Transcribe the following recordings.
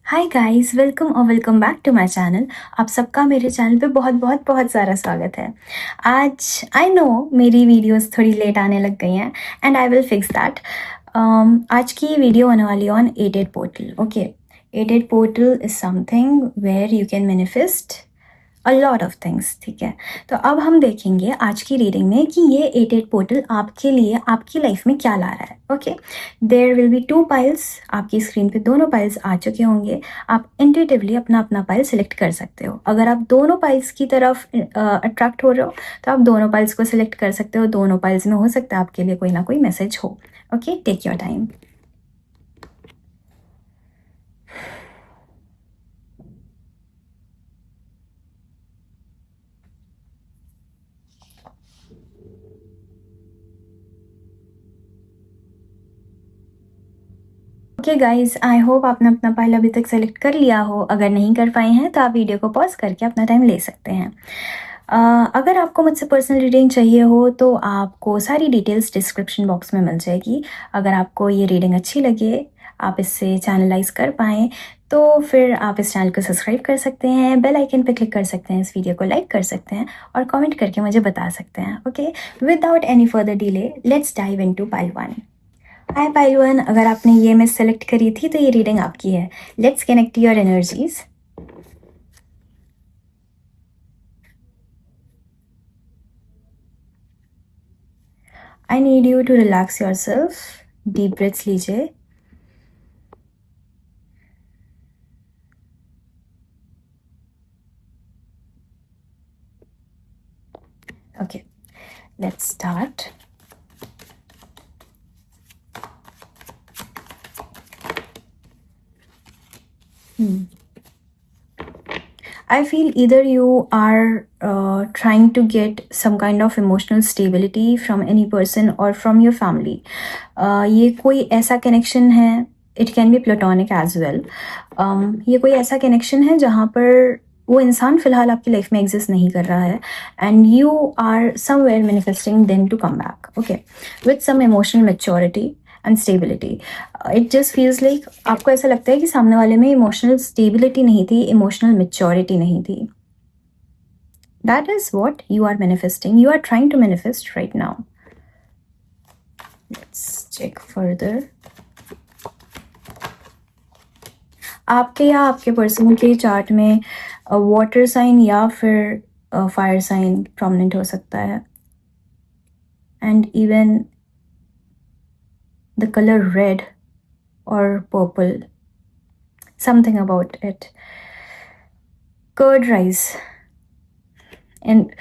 Hi guys, welcome back to my channel. आप सबका मेरे चैनल पे बहुत बहुत बहुत सारा स्वागत है। आज आई नो मेरी वीडियोस थोड़ी लेट आने लग गई हैं and I will fix that. आज की वीडियो होने वाली है on 88 portal. Okay, 88 portal is something where you can manifest a lot of things. ठीक है, तो अब हम देखेंगे आज की रीडिंग में कि ये 88 पोर्टल आपके लिए आपकी लाइफ में क्या ला रहा है। Okay, there will be two piles. आपकी स्क्रीन पे दोनों पाइल्स आ चुके होंगे। आप इंट्यूटिवली अपना अपना पाइल सिलेक्ट कर सकते हो। अगर आप दोनों पाइल्स की तरफ अट्रैक्ट हो रहे हो तो आप दोनों पाइल्स को सिलेक्ट कर सकते हो। दोनों पाइल्स में हो सकता है आपके लिए कोई ना कोई मैसेज हो। Okay, take your time. Okay guys, I hope आपने अपना पाइल अभी तक सेलेक्ट कर लिया हो। अगर नहीं कर पाए हैं तो आप वीडियो को पॉज करके अपना टाइम ले सकते हैं। अगर आपको मुझसे पर्सनल रीडिंग चाहिए हो तो आपको सारी डिटेल्स डिस्क्रिप्शन बॉक्स में मिल जाएगी। अगर आपको ये रीडिंग अच्छी लगे, आप इससे चैनलाइज कर पाएँ, तो फिर आप इस चैनल को सब्सक्राइब कर सकते हैं, बेल आइकन पर क्लिक कर सकते हैं, इस वीडियो को लाइक कर सकते हैं और कमेंट करके मुझे बता सकते हैं। Okay, without any further delay let's dive into pile 1। Hi pile 1, अगर आपने ये मिस सेलेक्ट करी थी तो ये रीडिंग आपकी है। Let's connect your energies. I need you to relax your सेल्फ। डीप ब्रेथ्स लीजिए। Okay, let's start. I feel either you are trying to get some kind of emotional stability from any person or from your family. ये कोई ऐसा connection है, it can be platonic as well. ये कोई ऐसा connection है जहाँ पर वो इंसान फिलहाल आपकी लाइफ में एग्जिस्ट नहीं कर रहा है and you are somewhere manifesting them to come back. Okay, with some emotional maturity and stability. It just feels like आपको ऐसा लगता है कि सामने वाले में इमोशनल स्टेबिलिटी नहीं थी, इमोशनल मेच्योरिटी नहीं थी। That is what you are manifesting, you are trying to manifest right now. Let's check further. आपके या आपके पर्सन के चार्ट में वाटर साइन या फिर फायर साइन प्रोमिनेंट हो सकता है and even the color red or purple, something about it. Curd rice and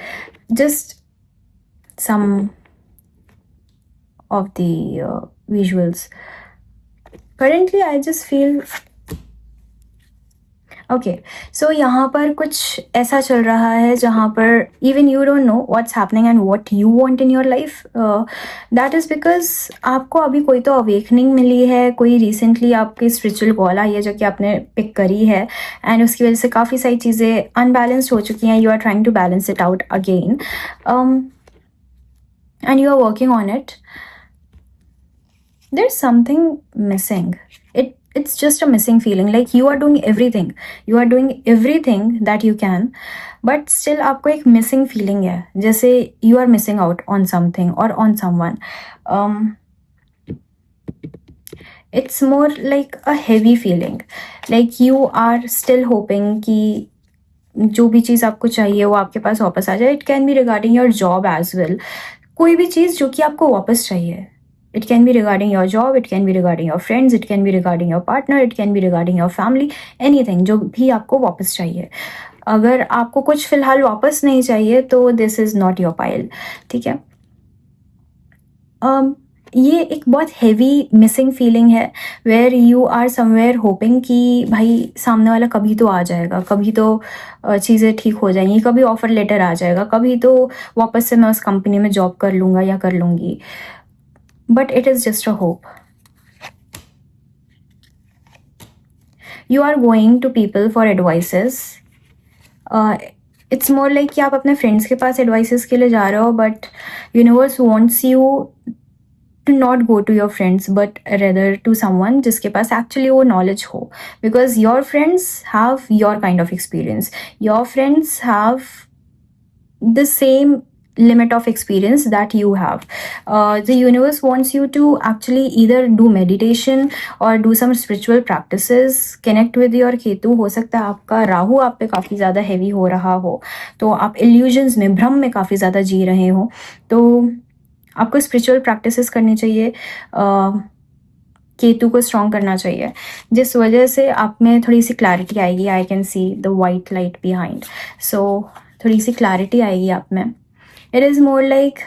just some of the visuals. Currently I just feel okay, so यहाँ पर कुछ ऐसा चल रहा है जहाँ पर even you don't know what's happening and what you want in your life. That is because आपको अभी कोई तो अवेकनिंग मिली है, कोई रिसेंटली आपकी स्पिरिचुअल कॉल आई है जो कि आपने पिक करी है एंड उसकी वजह से काफ़ी सारी चीज़ें अनबैलेंस्ड हो चुकी हैं। You are trying to balance it out again and you are working on it. There's something missing. It's just a missing feeling, like you are doing everything that you can, but still आपको एक missing feeling है, जैसे you are missing out on something or on someone. It's more like a heavy feeling, like you are still hoping कि जो भी चीज़ आपको चाहिए वो आपके पास वापस आ जाए। It can be regarding your job as well. कोई भी चीज़ जो कि आपको वापस चाहिए। It can be regarding your job, it can be regarding your friends, it can be regarding your partner, it can be regarding your family, anything जो भी आपको वापस चाहिए। अगर आपको कुछ फिलहाल वापस नहीं चाहिए तो this is not your pile। ठीक है, ये एक बहुत हैवी मिसिंग फीलिंग है where you are somewhere hoping कि भाई सामने वाला कभी तो आ जाएगा, कभी तो चीज़ें ठीक हो जाएंगी, कभी ऑफर लेटर आ जाएगा, कभी तो वापस से मैं उस कंपनी में जॉब कर लूँगा या कर लूँगी। But it is just a hope. You are going to people for advices. It's more like कि आप अपने फ्रेंड्स के पास एडवाइसेस के लिए जा रहे हो, but universe wants you to not go to your friends but rather to someone जिसके पास एक्चुअली वो नॉलेज हो, because your friends have your kind of experience, your friends have the same limit of experience that you have. The universe wants you to actually either do meditation or do some spiritual practices, connect with your Ketu. हो सकता है आपका राहु आप पे काफ़ी ज़्यादा heavy हो रहा हो, तो आप इल्यूजन्स में, भ्रम में काफ़ी ज़्यादा जी रहे हो, तो आपको स्पिरिचुअल प्रैक्टिसेस करनी चाहिए, केतु को स्ट्रॉन्ग करना चाहिए, जिस वजह से आप में थोड़ी सी क्लैरिटी आएगी. I can see the white light behind, so थोड़ी सी क्लैरिटी आएगी आप में. इट इज़ मोर लाइक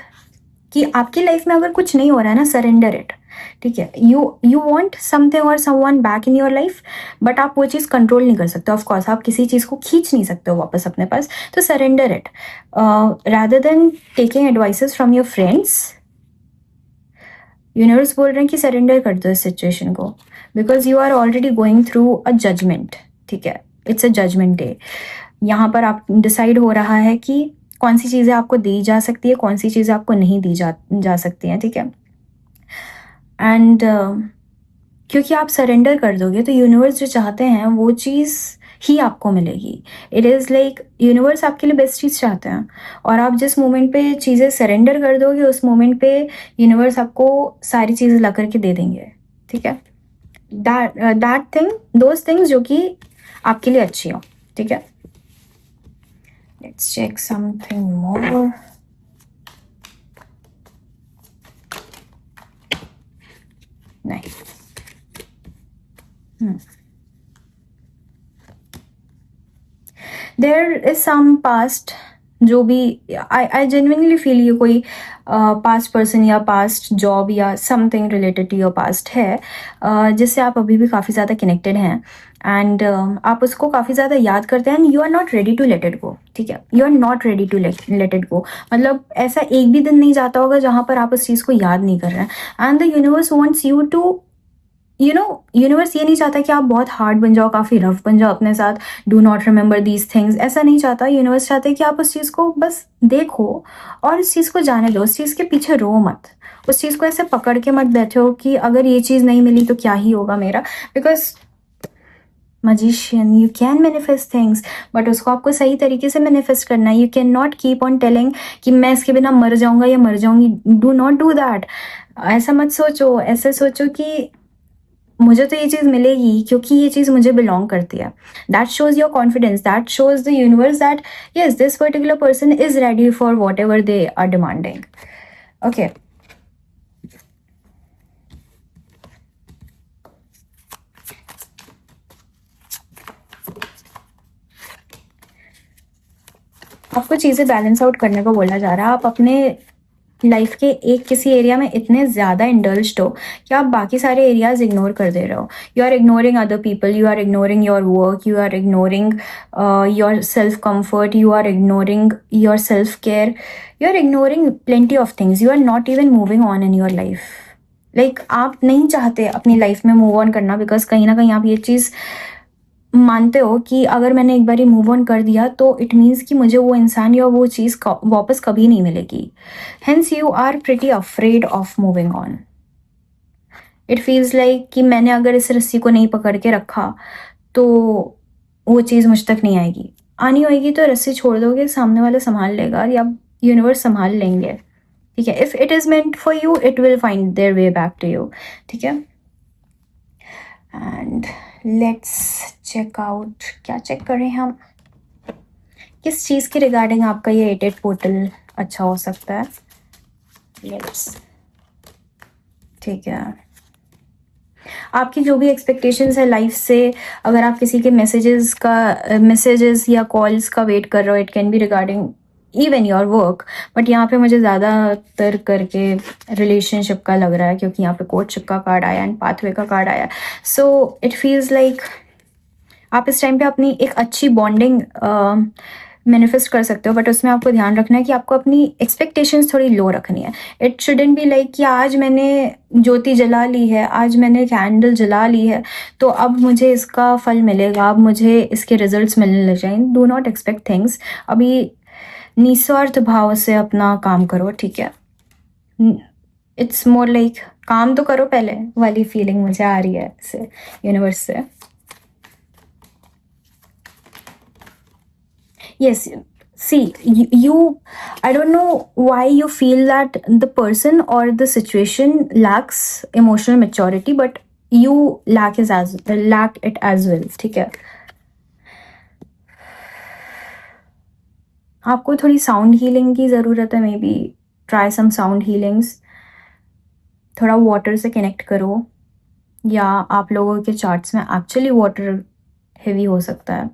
कि आपकी लाइफ में अगर कुछ नहीं हो रहा है ना, सरेंडर इट. ठीक है, यू वॉन्ट समथिंग और someone back in your life, but आप वो चीज़ कंट्रोल नहीं कर सकते. ऑफ कोर्स आप किसी चीज़ को खींच नहीं सकते हो वापस अपने पास, तो surrender it rather than taking advices from your friends. Universe बोल रहे हैं कि सरेंडर कर दो इस सिचुएशन को, because you are already going through a judgment. ठीक है, इट्स अ जजमेंट डे. यहाँ पर आप डिसाइड हो रहा है कि कौन सी चीज़ें आपको दी जा सकती है, कौन सी चीज़ें आपको नहीं दी जा सकती हैं. ठीक है, एंड क्योंकि आप सरेंडर कर दोगे तो यूनिवर्स जो चाहते हैं वो चीज़ ही आपको मिलेगी. इट इज़ लाइक यूनिवर्स आपके लिए बेस्ट चीज़ चाहते हैं, और आप जिस मोमेंट पे चीज़ें सरेंडर कर दोगे उस मोमेंट पे यूनिवर्स आपको सारी चीज़ें ला करके दे देंगे. ठीक है, दैट थिंग, दोज थिंग्स जो कि आपके लिए अच्छी हो. ठीक है, let's check something more. Nice. There is some past जो भी I genuinely feel ये कोई पास्ट पर्सन या पास्ट जॉब या something related to your past है, जिससे आप अभी भी काफ़ी ज़्यादा कनेक्टेड हैं, एंड आप उसको काफ़ी ज़्यादा याद करते हैं, and you are not ready to let it go. ठीक है, you are not ready to let it go. मतलब ऐसा एक भी दिन नहीं जाता होगा जहाँ पर आप उस चीज़ को याद नहीं कर रहे हैं. And the universe wants you to, universe ये नहीं चाहता कि आप बहुत हार्ड बन जाओ, काफ़ी रफ बन जाओ अपने साथ, do not remember these things. ऐसा नहीं चाहता. यूनिवर्स चाहता है कि आप उस चीज़ को बस देखो और उस चीज़ को जाने दो. उस चीज़ के पीछे रो मत, उस चीज़ को ऐसे पकड़ के मत बैठो कि अगर ये चीज़ नहीं मिली तो क्या ही होगा मेरा. Because magician, you can manifest things, but उसको आपको सही तरीके से मैनिफेस्ट करना है. You can not keep on telling कि मैं इसके बिना मर जाऊंगा या मर जाऊंगी. Do not do that. ऐसा मत सोचो. ऐसे सोचो कि मुझे तो ये चीज़ मिलेगी क्योंकि ये चीज़ मुझे बिलोंग करती है. That shows your confidence, that shows the universe that yes this particular person is ready for whatever they are demanding. Okay, आपको चीज़ें बैलेंस आउट करने को बोला जा रहा है. आप अपने लाइफ के एक किसी एरिया में इतने ज़्यादा इंडल्ज्ड हो कि आप बाकी सारे एरियाज इग्नोर कर दे रहे हो. You are ignoring other people, you are ignoring your work, you are ignoring your self comfort, you are ignoring your self care, you are ignoring plenty of things. You are not even moving on in your life. Like आप नहीं चाहते अपनी life में move on करना, because कहीं ना कहीं आप ये चीज़ मानते हो कि अगर मैंने एक बार मूव ऑन कर दिया तो इट मीन्स कि मुझे वो इंसान या वो चीज़ वापस कभी नहीं मिलेगी. Hence you are pretty afraid of moving on. It feels like कि मैंने अगर इस रस्सी को नहीं पकड़ के रखा तो वो चीज़ मुझ तक नहीं आएगी. आनी होएगी तो रस्सी छोड़ दोगे, सामने वाला संभाल लेगा या यूनिवर्स संभाल लेंगे. ठीक है, if it is meant for you it will find their way back to you. ठीक है, एंड लेट्स चेक आउट. क्या चेक करें हम, किस चीज़ के रिगार्डिंग आपका ये 8 पोर्टल अच्छा हो सकता है. लेट्स, ठीक है, आपकी जो भी एक्सपेक्टेशंस है लाइफ से, अगर आप किसी के मैसेजेस या कॉल्स का वेट कर रहे हो, it can B regarding even your work, but यहाँ पे मुझे ज़्यादातर करके रिलेशनशिप का लग रहा है क्योंकि यहाँ पे कोर्टशिप का कार्ड आया एंड पाथवे का कार्ड आया. सो इट फील्स लाइक आप इस टाइम पे अपनी एक अच्छी बॉन्डिंग मैनिफेस्ट कर सकते हो, बट उसमें आपको ध्यान रखना है कि आपको अपनी एक्सपेक्टेशंस थोड़ी लो रखनी है. इट शुडंट बी लाइक कि आज मैंने ज्योति जला ली है, आज मैंने कैंडल जला ली है तो अब मुझे इसका फल मिलेगा, अब मुझे इसके रिजल्ट्स मिलने लग जाएंगे. Do not expect things. अभी निस्वार्थ भाव से अपना काम करो. ठीक है, इट्स मोर लाइक काम तो करो पहले वाली फीलिंग मुझे आ रही है इससे, यूनिवर्स से. Yes, see, I don't know why you feel that the person or the situation lacks emotional maturity, but you lack it as well. ठीक है. आपको थोड़ी साउंड हीलिंग की ज़रूरत है, maybe try some sound healings. थोड़ा water से connect करो, या आप लोगों के चार्ट्स में एक्चुअली वाटर हेवी हो सकता है.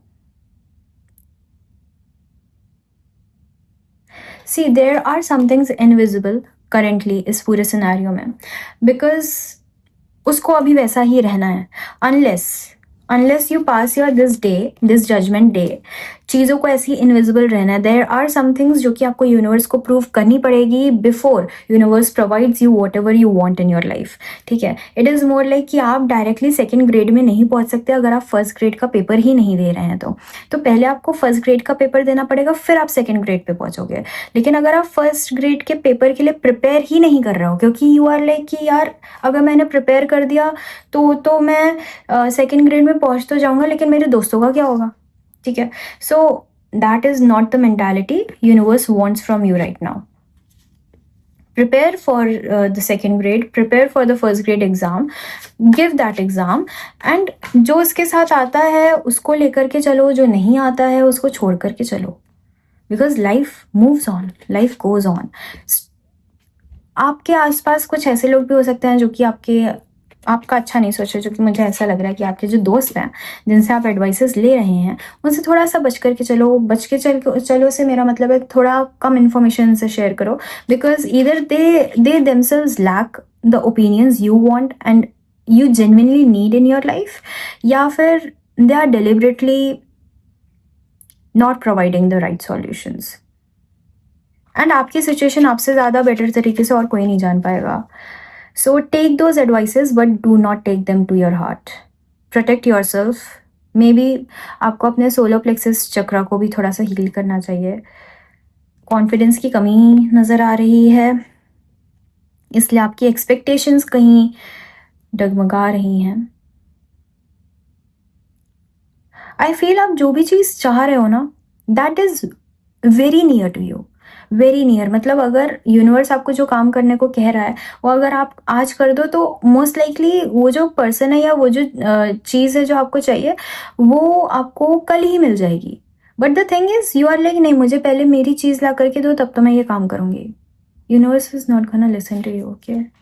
See there are somethings invisible currently इस पूरे सिनेरियो में, बिकॉज उसको अभी वैसा ही रहना है. Unless you pass your this judgment day, चीज़ों को ऐसी इनविजिबल रहना है. देयर आर सम थिंग्स जो कि आपको यूनिवर्स को प्रूव करनी पड़ेगी before universe provides you what ever you want in your life. ठीक है. इट इज़ मोर लाइक कि आप डायरेक्टली सेकेंड ग्रेड में नहीं पहुंच सकते अगर आप फर्स्ट ग्रेड का पेपर ही नहीं दे रहे हैं. तो पहले आपको फर्स्ट ग्रेड का पेपर देना पड़ेगा, फिर आप सेकेंड ग्रेड पे पहुंचोगे. लेकिन अगर आप फर्स्ट ग्रेड के पेपर के लिए प्रिपेयर ही नहीं कर रहे हो, क्योंकि यू आर लाइक कि यार अगर मैंने प्रिपेयर कर दिया तो मैं सेकेंड ग्रेड में पहुंच तो जाऊंगा, लेकिन मेरे दोस्तों का क्या होगा. ठीक है. सो that is not the mentality universe wants from you right now. Prepare for the second grade, prepare for the first grade exam, give that exam, and जो उसके साथ आता है उसको लेकर के चलो, जो नहीं आता है उसको छोड़ करके चलो, because life moves on, life goes on. आपके आसपास कुछ ऐसे लोग भी हो सकते हैं जो कि आपका अच्छा नहीं सोचे, जो कि मुझे ऐसा लग रहा है कि आपके जो दोस्त हैं जिनसे आप एडवाइसेस ले रहे हैं उनसे थोड़ा सा बच करके चलो. चलो से मेरा मतलब है थोड़ा कम इन्फॉर्मेशन से शेयर करो, because either they themselves lack the opinions you want and you genuinely need in your life, या फिर they are deliberately not providing the right solutions. And आपकी सिचुएशन आपसे ज़्यादा बेटर तरीके से और कोई नहीं जान पाएगा. So take those advices, but do not take them to your heart. Protect yourself. Maybe आपको अपने सोलर प्लेक्सस चक्रा को भी थोड़ा सा हील करना चाहिए. कॉन्फिडेंस की कमी नज़र आ रही है, इसलिए आपकी एक्सपेक्टेशंस कहीं डगमगा रही हैं. आई फील आप जो भी चीज़ चाह रहे हो ना, that is very near to you. Very near मतलब अगर यूनिवर्स आपको जो काम करने को कह रहा है वो अगर आप आज कर दो तो मोस्ट लाइकली वो जो पर्सन है या वो जो चीज़ है जो आपको चाहिए वो आपको कल ही मिल जाएगी. But the thing is you are like नहीं, मुझे पहले मेरी चीज़ ला करके दो तब तो मैं ये काम करूँगी. Universe is not gonna listen to you. Okay.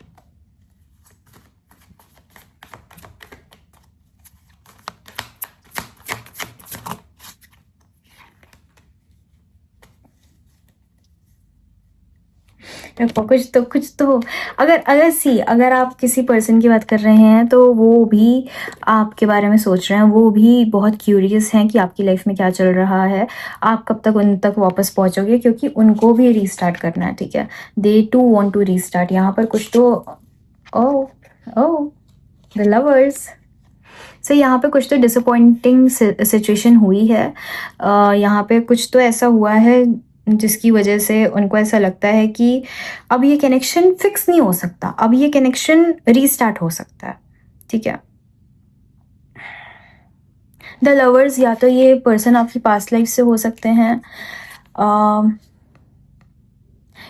रखो कुछ तो अगर आप किसी पर्सन की बात कर रहे हैं तो वो भी आपके बारे में सोच रहे हैं, वो भी बहुत क्यूरियस हैं कि आपकी लाइफ में क्या चल रहा है, आप कब तक उन तक वापस पहुंचोगे, क्योंकि उनको भी रीस्टार्ट करना है. ठीक है. दे टू वॉन्ट टू रीस्टार्ट. यहाँ पर कुछ तो द लवर्स. सो यहाँ पे कुछ तो डिसअपॉइंटिंग सिचुएशन हुई है. यहाँ पे कुछ तो ऐसा हुआ है जिसकी वजह से उनको ऐसा लगता है कि अब ये कनेक्शन फिक्स नहीं हो सकता, अब ये कनेक्शन रीस्टार्ट हो सकता है. ठीक है. द लवर्स, या तो ये पर्सन आपकी पास्ट लाइफ से हो सकते हैं,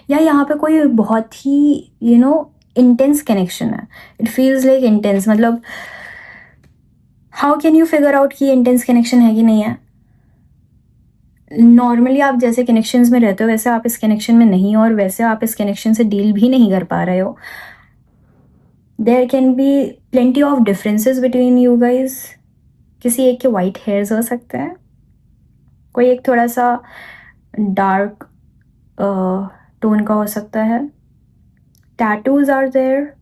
या यहाँ पे कोई बहुत ही इंटेंस कनेक्शन है. It feels like intense. मतलब how can you figure out कि इंटेंस कनेक्शन है कि नहीं है. नॉर्मली आप जैसे कनेक्शंस में रहते हो वैसे आप इस कनेक्शन में नहीं हो, और वैसे आप इस कनेक्शन से डील भी नहीं कर पा रहे हो. There can be plenty of differences between you guys. किसी एक के वाइट हेयर्स हो सकते हैं, कोई एक थोड़ा सा डार्क टोन का हो सकता है. Tattoos are there.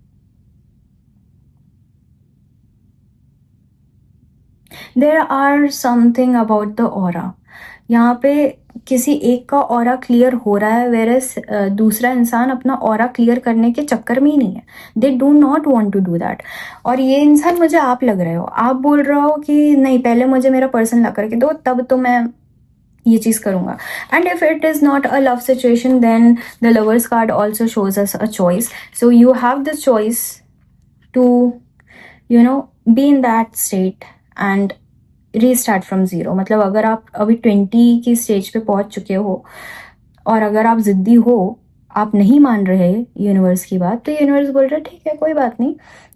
There are something about the aura. यहाँ पे किसी एक का ऑरा क्लियर हो रहा है, वेरस दूसरा इंसान अपना ऑरा क्लियर करने के चक्कर में ही नहीं है. They do not want to do that. और ये इंसान मुझे आप लग रहे हो, आप बोल रहे हो कि नहीं पहले मुझे मेरा पर्सन ला करके दो तब तो मैं ये चीज़ करूँगा. And if it is not a love situation, then the lovers card also shows us a choice. So you have the choice to be in that state and restart from zero. मतलब अगर आप अभी 20 की stage पे पहुंच चुके हो और अगर आप ज़िद्दी हो, आप नहीं मान रहे यूनिवर्स की बात, तो यूनिवर्स बोल रहा है ठीक है कोई बात नहीं,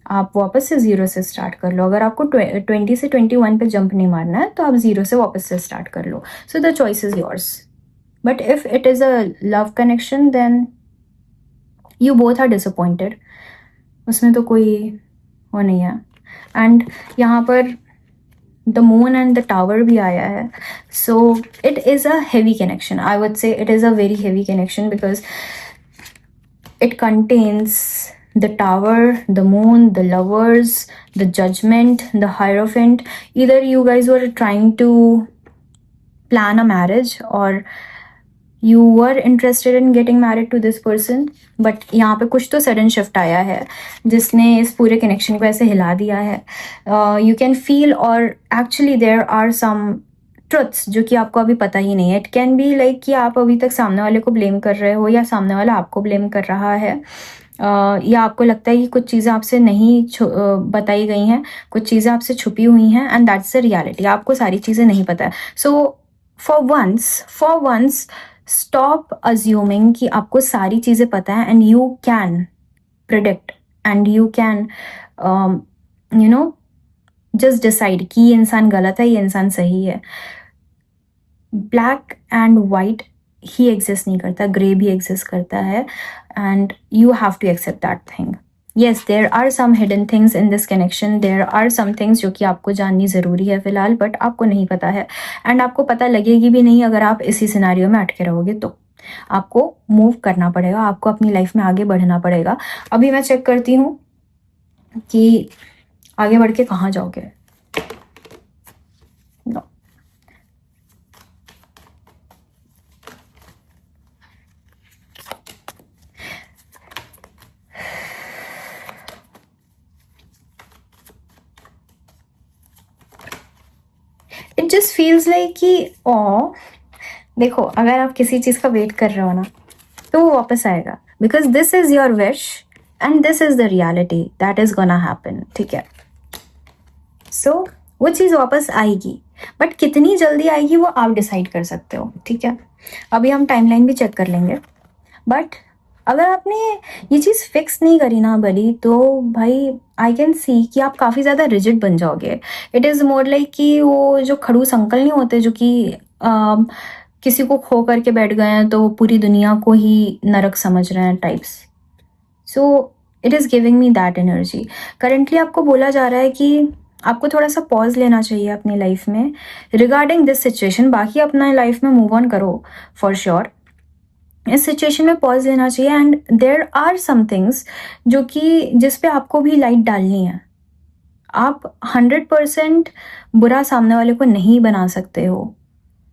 आप वापस से ज़ीरो से स्टार्ट कर लो. अगर आपको 20 से 21 पे जंप नहीं मारना है तो आप ज़ीरो से वापस से स्टार्ट कर लो. So the choice is yours. But if it is a love connection, then you both are disappointed. उसमें तो कोई वो नहीं है. एंड यहाँ पर the moon and the tower भी आया है. So it is a heavy connection. I would say it is a very heavy connection because it contains the tower, the moon, the lovers, the judgment, the hierophant. Either you guys were trying to plan a marriage or you were interested in getting married to this person, but यहाँ पे कुछ तो sudden shift आया है जिसने इस पूरे connection को ऐसे हिला दिया है. यू कैन फील, और actually there are some truths जो कि आपको अभी पता ही नहीं है. इट कैन बी लाइक कि आप अभी तक सामने वाले को ब्लेम कर रहे हो या सामने वाला आपको ब्लेम कर रहा है, या आपको लगता है कि कुछ चीज़ें आपसे नहीं बताई गई हैं, कुछ चीज़ें आपसे छुपी हुई हैं, एंड दैट्स द रियलिटी. आपको सारी चीज़ें नहीं पता है. So for once stop assuming कि आपको सारी चीज़ें पता है, and you can predict and you can just decide कि ये इंसान गलत है, ये इंसान सही है. ब्लैक एंड वाइट ही एग्जिस्ट नहीं करता, ग्रे भी एग्जिस्ट करता है, and you have to accept that thing. Yes, there are some hidden things in this connection, there are some things जो कि आपको जाननी ज़रूरी है फिलहाल, बट आपको नहीं पता है. एंड आपको पता लगेगी भी नहीं अगर आप इसी सिनारियो में अटके रहोगे. तो आपको मूव करना पड़ेगा, आपको अपनी लाइफ में आगे बढ़ना पड़ेगा. अभी मैं चेक करती हूँ कि आगे बढ़ के कहाँ जाओगे. No. It just feels like कि देखो, अगर आप किसी चीज़ का वेट कर रहे हो ना, तो वो वापस आएगा. Because this is your wish and this is the reality that is gonna happen. ठीक है. सो वो चीज़ वापस आएगी, बट कितनी जल्दी आएगी वो आप डिसाइड कर सकते हो. ठीक है. अभी हम टाइमलाइन भी चेक कर लेंगे. बट अगर आपने ये चीज़ फिक्स नहीं करी ना बली, तो भाई आई कैन सी कि आप काफ़ी ज़्यादा रिजिड बन जाओगे. इट इज़ मोर लाइक कि वो जो खड़ूस अंकल नहीं होते जो कि किसी को खो करके बैठ गए हैं तो पूरी दुनिया को ही नरक समझ रहे हैं types. So it is giving me that energy. Currently आपको बोला जा रहा है कि आपको थोड़ा सा पॉज लेना चाहिए अपनी लाइफ में रिगार्डिंग दिस सिचुएशन. बाकी अपना लाइफ में मूव ऑन करो फॉर श्योर. इस सिचुएशन में पॉज लेना चाहिए. And there are some things जो कि जिस पे आपको भी लाइट डालनी है. आप 100% बुरा सामने वाले को नहीं बना सकते हो.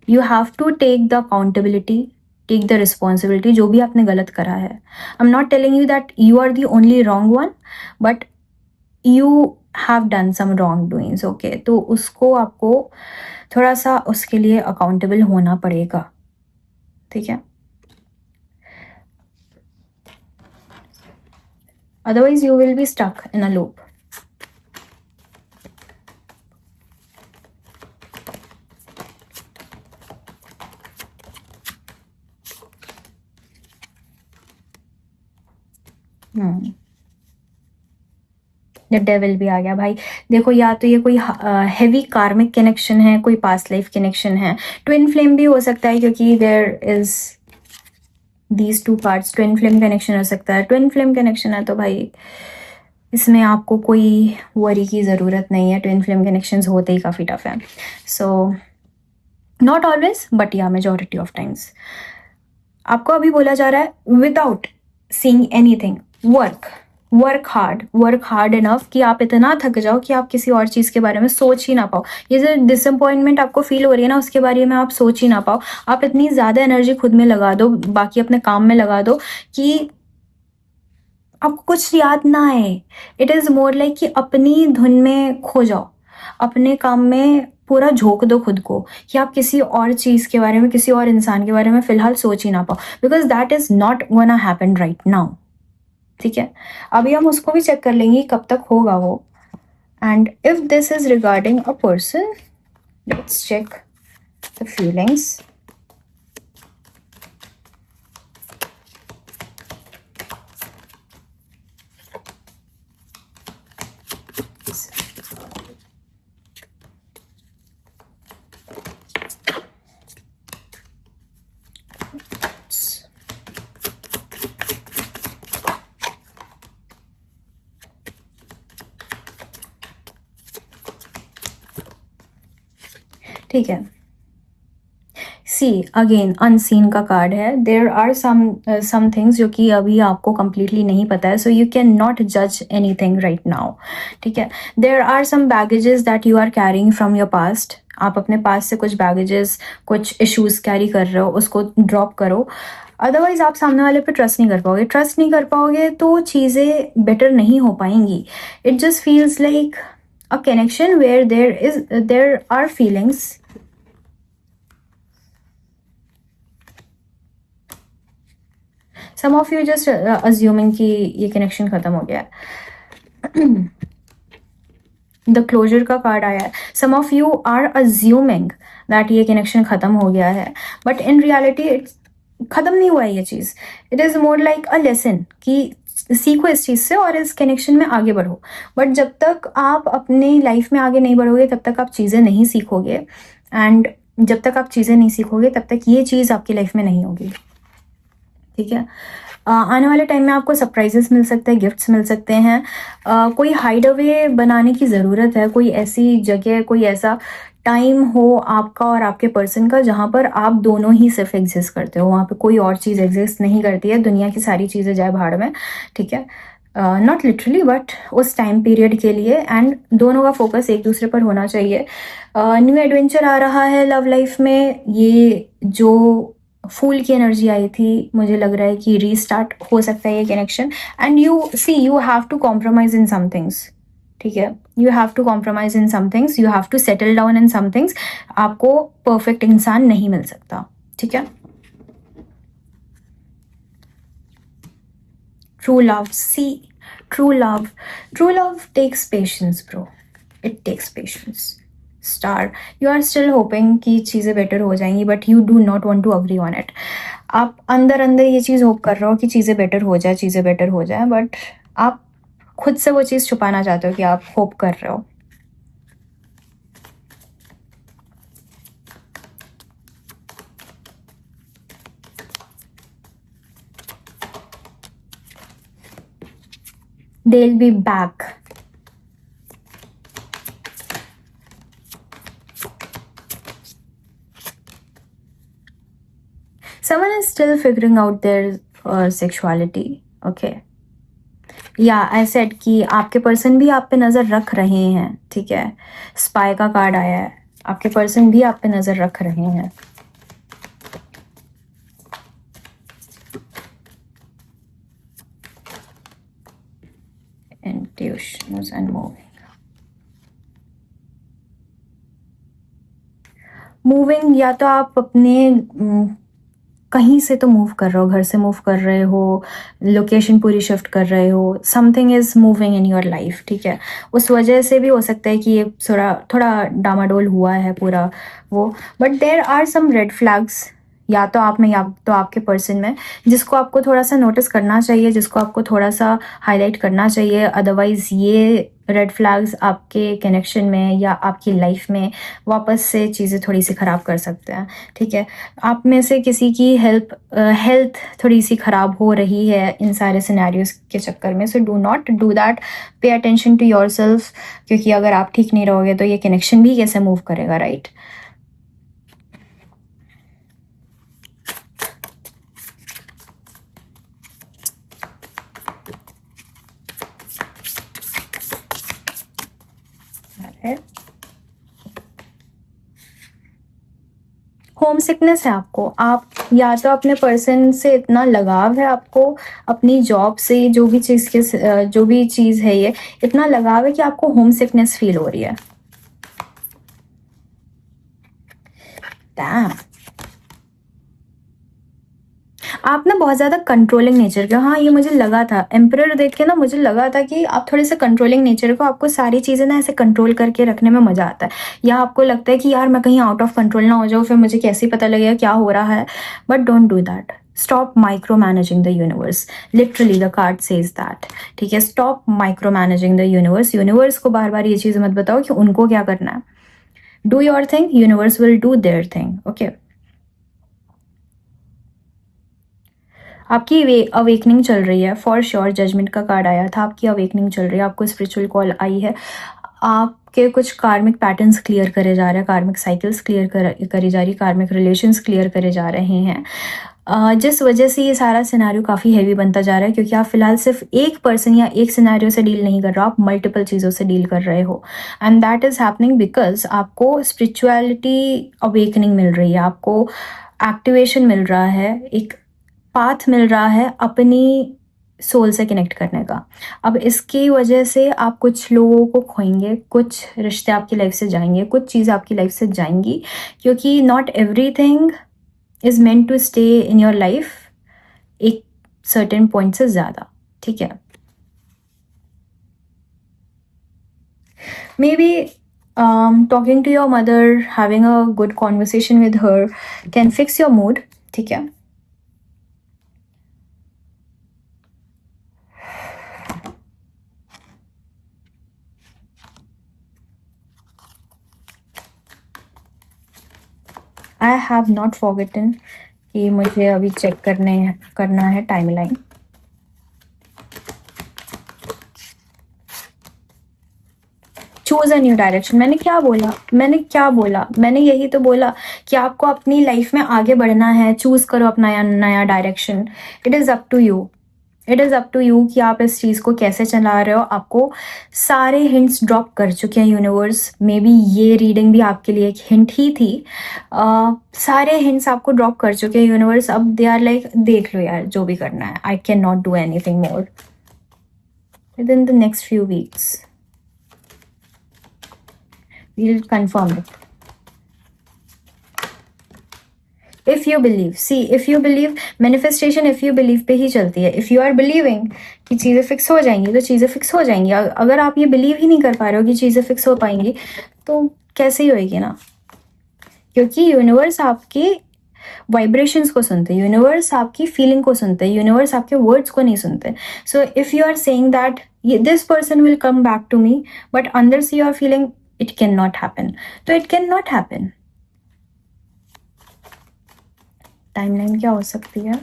You have to take the accountability, take the responsibility जो भी आपने गलत करा है. I am not telling you that you are the only wrong one, but you have done some wrong doings. Okay, तो उसको आपको थोड़ा सा उसके लिए अकाउंटेबल होना पड़ेगा. ठीक है. Otherwise, you will be stuck in a loop. Devil भी आ गया भाई. देखो, या तो ये कोई हैवी कार्मिक कनेक्शन है, कोई पास्ट लाइफ कनेक्शन है. ट्विन फ्लेम भी हो सकता है क्योंकि there is these two parts. Twin flame connection हो सकता है. ट्विन फ्लेम कनेक्शन है तो भाई इसमें आपको कोई वरी की ज़रूरत नहीं है. ट्विन फ्लेम कनेक्शंस होते ही काफ़ी टफ है. सो नॉट ऑलवेज, बट या मेजॉरिटी ऑफ टाइम्स आपको अभी बोला जा रहा है without seeing anything, work hard enough कि आप इतना थक जाओ कि आप किसी और चीज़ के बारे में सोच ही ना पाओ. ये जो डिसअपॉइंटमेंट आपको फील हो रही है ना, उसके बारे में आप सोच ही ना पाओ. आप इतनी ज़्यादा एनर्जी खुद में लगा दो, बाकी अपने काम में लगा दो कि आपको कुछ याद ना आए. इट इज़ मोर लाइक कि अपनी धुन में खो जाओ, अपने काम में पूरा झोंक दो खुद को कि आप किसी और चीज़ के बारे में, किसी और इंसान के बारे में फ़िलहाल सोच ही ना पाओ, because that is not gonna happen right now, ठीक है? अभी हम उसको भी चेक कर लेंगे कब तक होगा वो। And if this is regarding a person, let's check the feelings. ठीक है, सी अगेन अनसीन का कार्ड है। देर आर सम थिंग्स जो कि अभी आपको कम्प्लीटली नहीं पता है, सो यू कैन नॉट जज एनी थिंग राइट नाउ, ठीक है? There are some baggages that you are carrying from your past. आप अपने पास से कुछ बैगेजेस, कुछ इश्यूज कैरी कर रहे हो, उसको ड्रॉप करो। अदरवाइज आप सामने वाले पे ट्रस्ट नहीं कर पाओगे। ट्रस्ट नहीं कर पाओगे तो चीज़ें बेटर नहीं हो पाएंगी। It just feels like a connection where there are feelings. Some of you just assuming कि ये कनेक्शन खत्म हो गया है। द क्लोजर का कार्ड आया है। Some of you are assuming that ये कनेक्शन खत्म हो गया है, बट इन रियलिटी इट्स खत्म नहीं हुआ है ये चीज़। It is more like a lesson कि सीखो इस चीज़ से और इस कनेक्शन में आगे बढ़ो। बट जब तक आप अपनी लाइफ में आगे नहीं बढ़ोगे तब तक आप चीज़ें नहीं सीखोगे, एंड जब तक आप चीज़ें नहीं सीखोगे तब तक ये चीज़ आपकी लाइफ में नहीं होगी, ठीक है? आने वाले टाइम में आपको सरप्राइजेस मिल सकते हैं, गिफ्ट्स मिल सकते हैं। कोई हाइड अवे बनाने की ज़रूरत है, कोई ऐसी जगह, कोई ऐसा टाइम हो आपका और आपके पर्सन का जहाँ पर आप दोनों ही सिर्फ एग्जिस्ट करते हो। वहाँ पे कोई और चीज़ एग्जिस्ट नहीं करती है। दुनिया की सारी चीज़ें जाए भाड़ में, ठीक है? नॉट लिटरली बट उस टाइम पीरियड के लिए, एंड दोनों का फोकस एक दूसरे पर होना चाहिए। न्यू एडवेंचर आ रहा है लव लाइफ में। ये जो फूल की एनर्जी आई थी, मुझे लग रहा है कि रीस्टार्ट हो सकता है ये connection. And you have to compromise in some things, ठीक है? You have to compromise in some things, you have to settle down in some things. आपको परफेक्ट इंसान नहीं मिल सकता, ठीक है? True love, see true love takes patience bro, it takes patience. Star, you are still hoping कि चीज़ें better हो जाएंगी, but you do not want to agree on it. आप अंदर अंदर ये चीज़ होप कर रहे हो कि चीज़ें बेटर हो जाए, चीज़ें बेटर हो जाए, बट आप खुद से वो चीज़ छुपाना चाहते हो कि आप होप कर रहे हो। They'll be back. Someone is still figuring out their sexuality. Okay. या आई सेड कि आपके पर्सन भी आप पे नज़र रख रहे हैं, ठीक है? स्पाई का कार्ड आया है। आपके पर्सन भी आप पे नज़र रख रहे हैं। Intuitions and मूविंग या तो आप अपने कहीं से तो मूव कर रहे हो, घर से मूव कर रहे हो, लोकेशन पूरी शिफ्ट कर रहे हो, something is moving in your life, ठीक है? उस वजह से भी हो सकता है कि ये थोड़ा थोड़ा डामाडोल हुआ है पूरा वो। But there are some red flags, या तो आप में या तो आपके पर्सन में, जिसको आपको थोड़ा सा नोटिस करना चाहिए, जिसको आपको थोड़ा सा हाईलाइट करना चाहिए। अदरवाइज़ ये रेड फ्लैग्स आपके कनेक्शन में या आपकी लाइफ में वापस से चीज़ें थोड़ी सी ख़राब कर सकते हैं, ठीक है? आप में से किसी की हेल्थ थोड़ी सी ख़राब हो रही है इन सारे सिनेरियोज के चक्कर में, so do not do that. Pay attention to your self, क्योंकि अगर आप ठीक नहीं रहोगे तो ये कनेक्शन भी कैसे मूव करेगा, राइट? होम सिकनेस है आपको। आप या तो अपने पर्सन से इतना लगाव है आपको, अपनी जॉब से, जो भी चीज़ है, ये इतना लगाव है कि आपको होम सिकनेस फील हो रही है। डैम, आप ना बहुत ज़्यादा कंट्रोलिंग नेचर के हो। हाँ, ये मुझे लगा था, एम्परर देख के ना मुझे लगा था कि आप थोड़े से कंट्रोलिंग नेचर को, आपको सारी चीज़ें ना ऐसे कंट्रोल करके रखने में मज़ा आता है, या आपको लगता है कि यार मैं कहीं आउट ऑफ कंट्रोल ना हो जाऊँ, फिर मुझे कैसे पता लगेगा क्या हो रहा है। But don't do that, stop micro managing the universe, literally the card says that, ठीक है। Stop micro managing the universe, universe को बार बार ये चीज़ मत बताओ कि उनको क्या करना है। Do your thing, universe will do their thing, okay. आपकी अवेकनिंग चल रही है, फॉर श्योर। जजमेंट का कार्ड आया था, आपकी अवेकनिंग चल रही है, आपको स्पिरिचुअल कॉल आई है, आपके कुछ कार्मिक पैटर्न्स क्लियर करे जा रहे हैं, कार्मिक साइकिल्स क्लियर करी जा रही, कार्मिक रिलेशंस क्लियर करे जा रहे हैं, जिस वजह से ये सारा सिनेरियो काफ़ी हैवी बनता जा रहा है, क्योंकि आप फिलहाल सिर्फ एक पर्सन या एक सिनेरियो से डील नहीं कर रहे हो, आप मल्टीपल चीज़ों से डील कर रहे हो। And that is happening because आपको स्पिरिचुअलिटी अवेकनिंग मिल रही है, आपको एक्टिवेशन मिल रहा है, एक पाथ मिल रहा है अपनी सोल से कनेक्ट करने का। अब इसकी वजह से आप कुछ लोगों को खोएंगे, कुछ रिश्ते आपकी लाइफ से जाएंगे, कुछ चीज़ आपकी लाइफ से जाएंगी, क्योंकि not everything is meant to stay in your life एक सर्टेन पॉइंट से ज़्यादा, ठीक है। Maybe talking to your mother, having a good conversation with her can fix your mood, ठीक है। आई हैव नॉट फॉरगेटन कि मुझे अभी चेक करना है timeline. Choose a new direction, मैंने यही तो बोला कि आपको अपनी लाइफ में आगे बढ़ना है, चूज करो अपना नया direction. It is up to you, it is up to you कि आप इस चीज़ को कैसे चला रहे हो। आपको सारे हिंट्स ड्रॉप कर चुके हैं यूनिवर्स, मे बी ये रीडिंग भी आपके लिए एक हिंट ही थी। सारे हिंट्स आपको ड्रॉप कर चुके हैं यूनिवर्स, अब दे आर लाइक देख लो यार जो भी करना है, I can not do anything more with in the next few weeks, we'll confirm it. If you believe, see, if you believe, manifestation if you believe पे ही चलती है। if you are believing कि चीज़ें फिक्स हो जाएंगी तो चीज़ें fix हो जाएंगी। अगर आप ये बिलीव ही नहीं कर पा रहे हो कि चीज़ें फिक्स हो पाएंगी तो कैसे ही होएगी ना, क्योंकि यूनिवर्स आपकी वाइब्रेशंस को सुनते हैं, यूनिवर्स आपकी फीलिंग को सुनते हैं, यूनिवर्स आपके वर्ड्स को नहीं सुनते। So if you are saying that this person will come back to me, but अंदर से you are feeling it can not happen, तो it can not happen. Timeline क्या हो सकती है?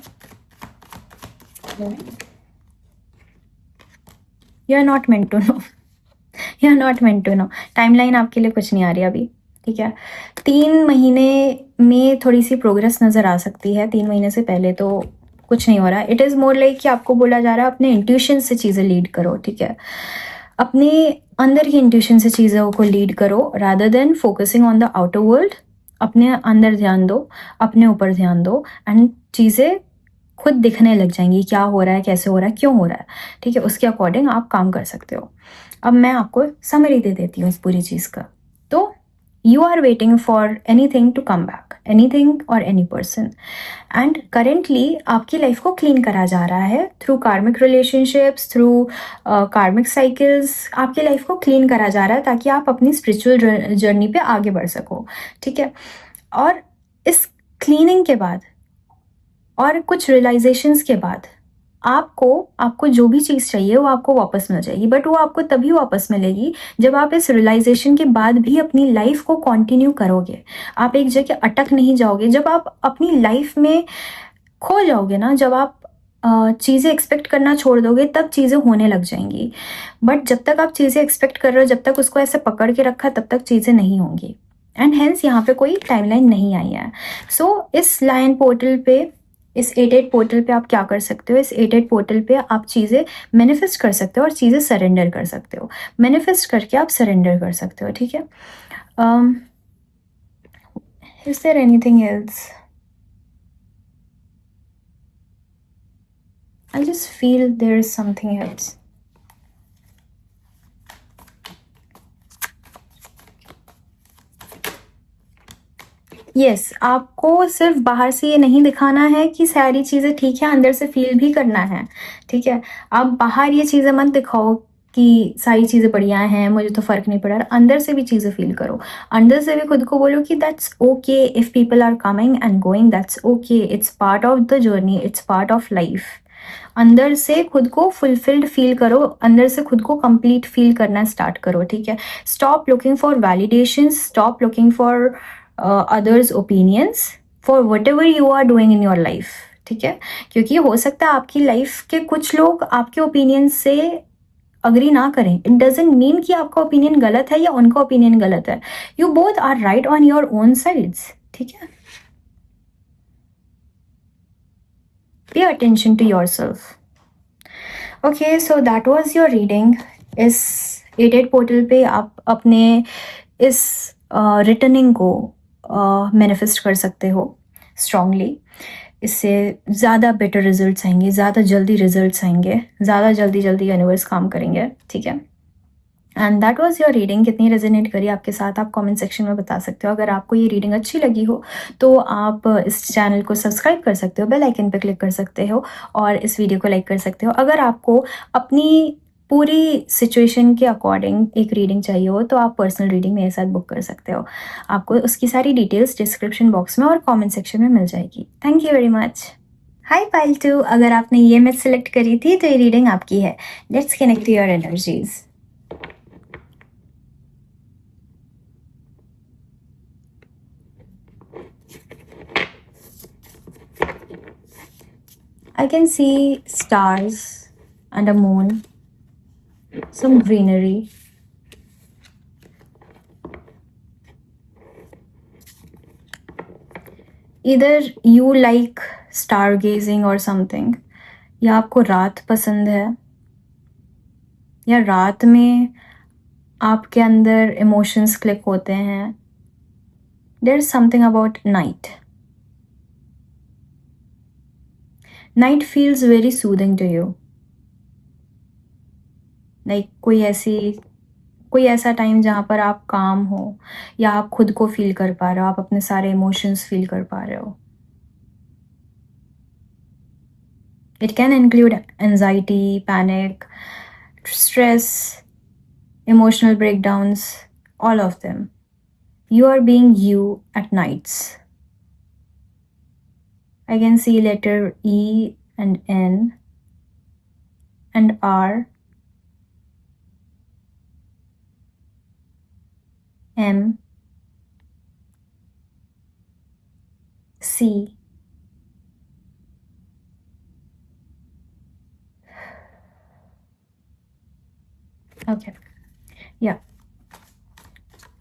You are not meant to know, you are not meant to know. Timeline आपके लिए कुछ नहीं आ रही अभी, ठीक है। 3 महीने में थोड़ी सी प्रोग्रेस नज़र आ सकती है, 3 महीने से पहले तो कुछ नहीं हो रहा। इट इज़ मोर लाइक कि आपको बोला जा रहा है अपने इंट्यूशन से चीज़ें लीड करो, ठीक है। अपने अंदर की इंट्यूशन से चीज़ों को लीड करो rather than focusing on the outer world. अपने अंदर ध्यान दो, अपने ऊपर ध्यान दो, एंड चीज़ें खुद दिखने लग जाएंगी, क्या हो रहा है, कैसे हो रहा है, क्यों हो रहा है, ठीक है। उसके अकॉर्डिंग आप काम कर सकते हो। अब मैं आपको समरी दे देती हूँ इस पूरी चीज़ का। तो you are waiting for anything to come back, anything और एनी पर्सन, एंड करेंटली आपकी लाइफ को क्लीन करा जा रहा है through karmic relationships, through karmic cycles. आपकी लाइफ को क्लीन करा जा रहा है ताकि आप अपनी स्पिरिचुअल जर्नी पे आगे बढ़ सको, ठीक है। और इस क्लीनिंग के बाद और कुछ रियलाइजेशंस के बाद आपको जो भी चीज़ चाहिए वो आपको वापस मिल जाएगी, बट वो आपको तभी वापस मिलेगी जब आप इस रियलाइजेशन के बाद भी अपनी लाइफ को कंटिन्यू करोगे। आप एक जगह अटक नहीं जाओगे। जब आप अपनी लाइफ में खो जाओगे ना, जब आप चीज़ें एक्सपेक्ट करना छोड़ दोगे तब चीज़ें होने लग जाएंगी, बट जब तक आप चीज़ें एक्सपेक्ट कर रहे हो, जब तक उसको ऐसे पकड़ के रखा, तब तक चीज़ें नहीं होंगी। एंड हेंस यहाँ पे कोई टाइमलाइन नहीं आई है। सो इस लाइन पोर्टल पे, इस 88 पोर्टल पे आप क्या कर सकते हो, इस 88 पोर्टल पे आप चीज़ें मैनिफेस्ट कर सकते हो और चीज़ें सरेंडर कर सकते हो। मैनिफेस्ट करके आप सरेंडर कर सकते हो, ठीक है। Is there anything else? I just feel there is something else. Yes, आपको सिर्फ बाहर से ये नहीं दिखाना है कि सारी चीज़ें ठीक है, अंदर से फील भी करना है, ठीक है? आप बाहर ये चीज़ें मत दिखाओ कि सारी चीज़ें बढ़िया हैं, मुझे तो फ़र्क नहीं पड़ रहा, अंदर से भी चीज़ें फील करो। अंदर से भी खुद को बोलो कि that's okay if people are coming and going, that's okay, it's part of the journey, it's part of life. अंदर से खुद को फुलफिल्ड फील करो, अंदर से खुद को कंप्लीट फील करना स्टार्ट करो, ठीक है? Stop looking for validation, stop looking for others opinions for whatever you are doing in your life, ठीक है? क्योंकि हो सकता है आपकी लाइफ के कुछ लोग आपके ओपिनियन से अग्री ना करें। इट डजेंट मीन कि आपका ओपिनियन गलत है या उनका ओपिनियन गलत है। You both are right on your own sides, ठीक है? Pay attention to your self. Okay, so that was your reading. इस एडेड पोर्टल पे आप अपने इस रिटर्निंग को मैनिफेस्ट कर सकते हो स्ट्रांगली। इससे ज़्यादा बेटर रिजल्ट्स आएंगे, ज़्यादा जल्दी रिजल्ट्स आएंगे, ज़्यादा जल्दी यूनिवर्स काम करेंगे, ठीक है? And that was your reading. कितनी रेजोनेट करी आपके साथ आप कमेंट सेक्शन में बता सकते हो। अगर आपको ये रीडिंग अच्छी लगी हो तो आप इस चैनल को सब्सक्राइब कर सकते हो, बेल आइकन पर क्लिक कर सकते हो और इस वीडियो को लाइक कर सकते हो। अगर आपको अपनी पूरी सिचुएशन के अकॉर्डिंग एक रीडिंग चाहिए हो तो आप पर्सनल रीडिंग मेरे साथ बुक कर सकते हो। आपको उसकी सारी डिटेल्स डिस्क्रिप्शन बॉक्स में और कमेंट सेक्शन में मिल जाएगी। Thank you very much. Hi pile 2, अगर आपने ये मैथ सेलेक्ट करी थी तो ये रीडिंग आपकी है। Let's connect your energies. I can see stars and a moon, some greenery. Either you like stargazing or something, या आपको रात पसंद है, या रात में आपके अंदर इमोशंस क्लिक होते हैं. There's something about night. Night feels very soothing to you. Like कोई ऐसा टाइम जहाँ पर आप काम हो या आप खुद को फील कर पा रहे हो, आप अपने सारे इमोशंस फील कर पा रहे हो. It can include anxiety, panic, stress, emotional breakdowns, all of them. You are being you at nights. I can see letter E and N and R, M, C, okay, yeah.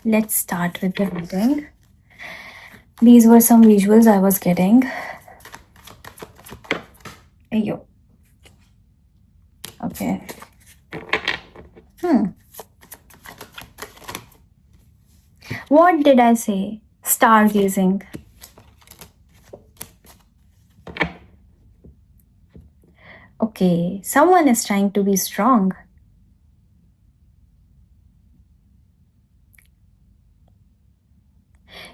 Let's start with the reading. These were some visuals I was getting. Ayo. Okay. What did I say? Stargazing. Okay, someone is trying to be strong.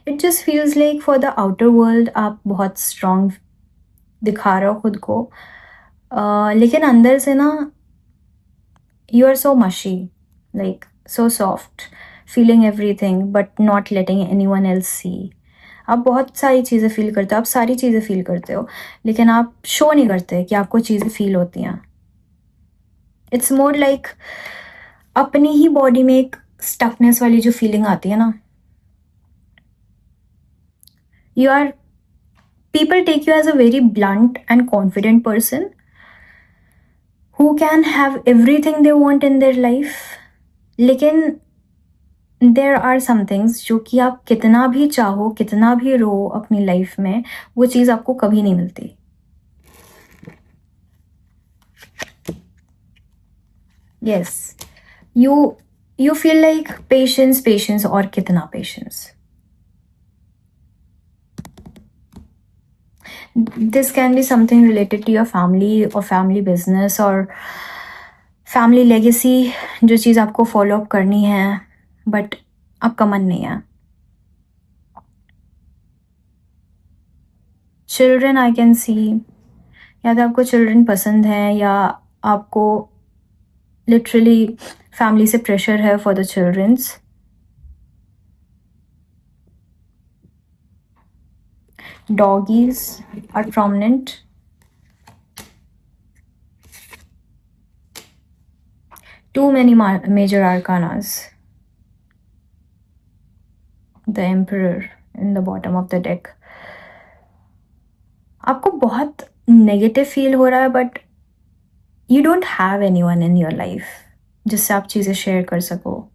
It just feels like for the outer world आप बहुत strong दिखा रहे हो खुद को, लेकिन अंदर से ना you are so mushy, like so soft, feeling everything but not letting anyone else see. आप बहुत सारी चीज़ें फील करते हो, आप सारी चीज़ें फील करते हो, लेकिन आप शो नहीं करते कि आपको चीज़ें फील होती हैं. इट्स मोर लाइक अपनी ही बॉडी में एक स्टकनेस वाली जो फीलिंग आती है ना, you are people take you as a very blunt and confident person who can have everything they want in their life, लेकिन there are some things जो कि आप कितना भी चाहो, कितना भी रो अपनी लाइफ में, वो चीज़ आपको कभी नहीं मिलती. Yes, you feel like patience और कितना patience. This can be something related to your family or family business or family legacy, जो चीज़ आपको फॉलो अप करनी है बट आपका मन नहीं है. चिल्ड्रन आई कैन सी, या तो आपको चिल्ड्रन पसंद है या आपको लिटरली फैमिली से प्रेशर है for the childrens. Doggies are prominent. Too many major arcanas. The Emperor in the bottom of the deck. आपको बहुत नेगेटिव फील हो रहा है, but you don't have anyone in your life जिससे आप चीज़ें शेयर कर सको.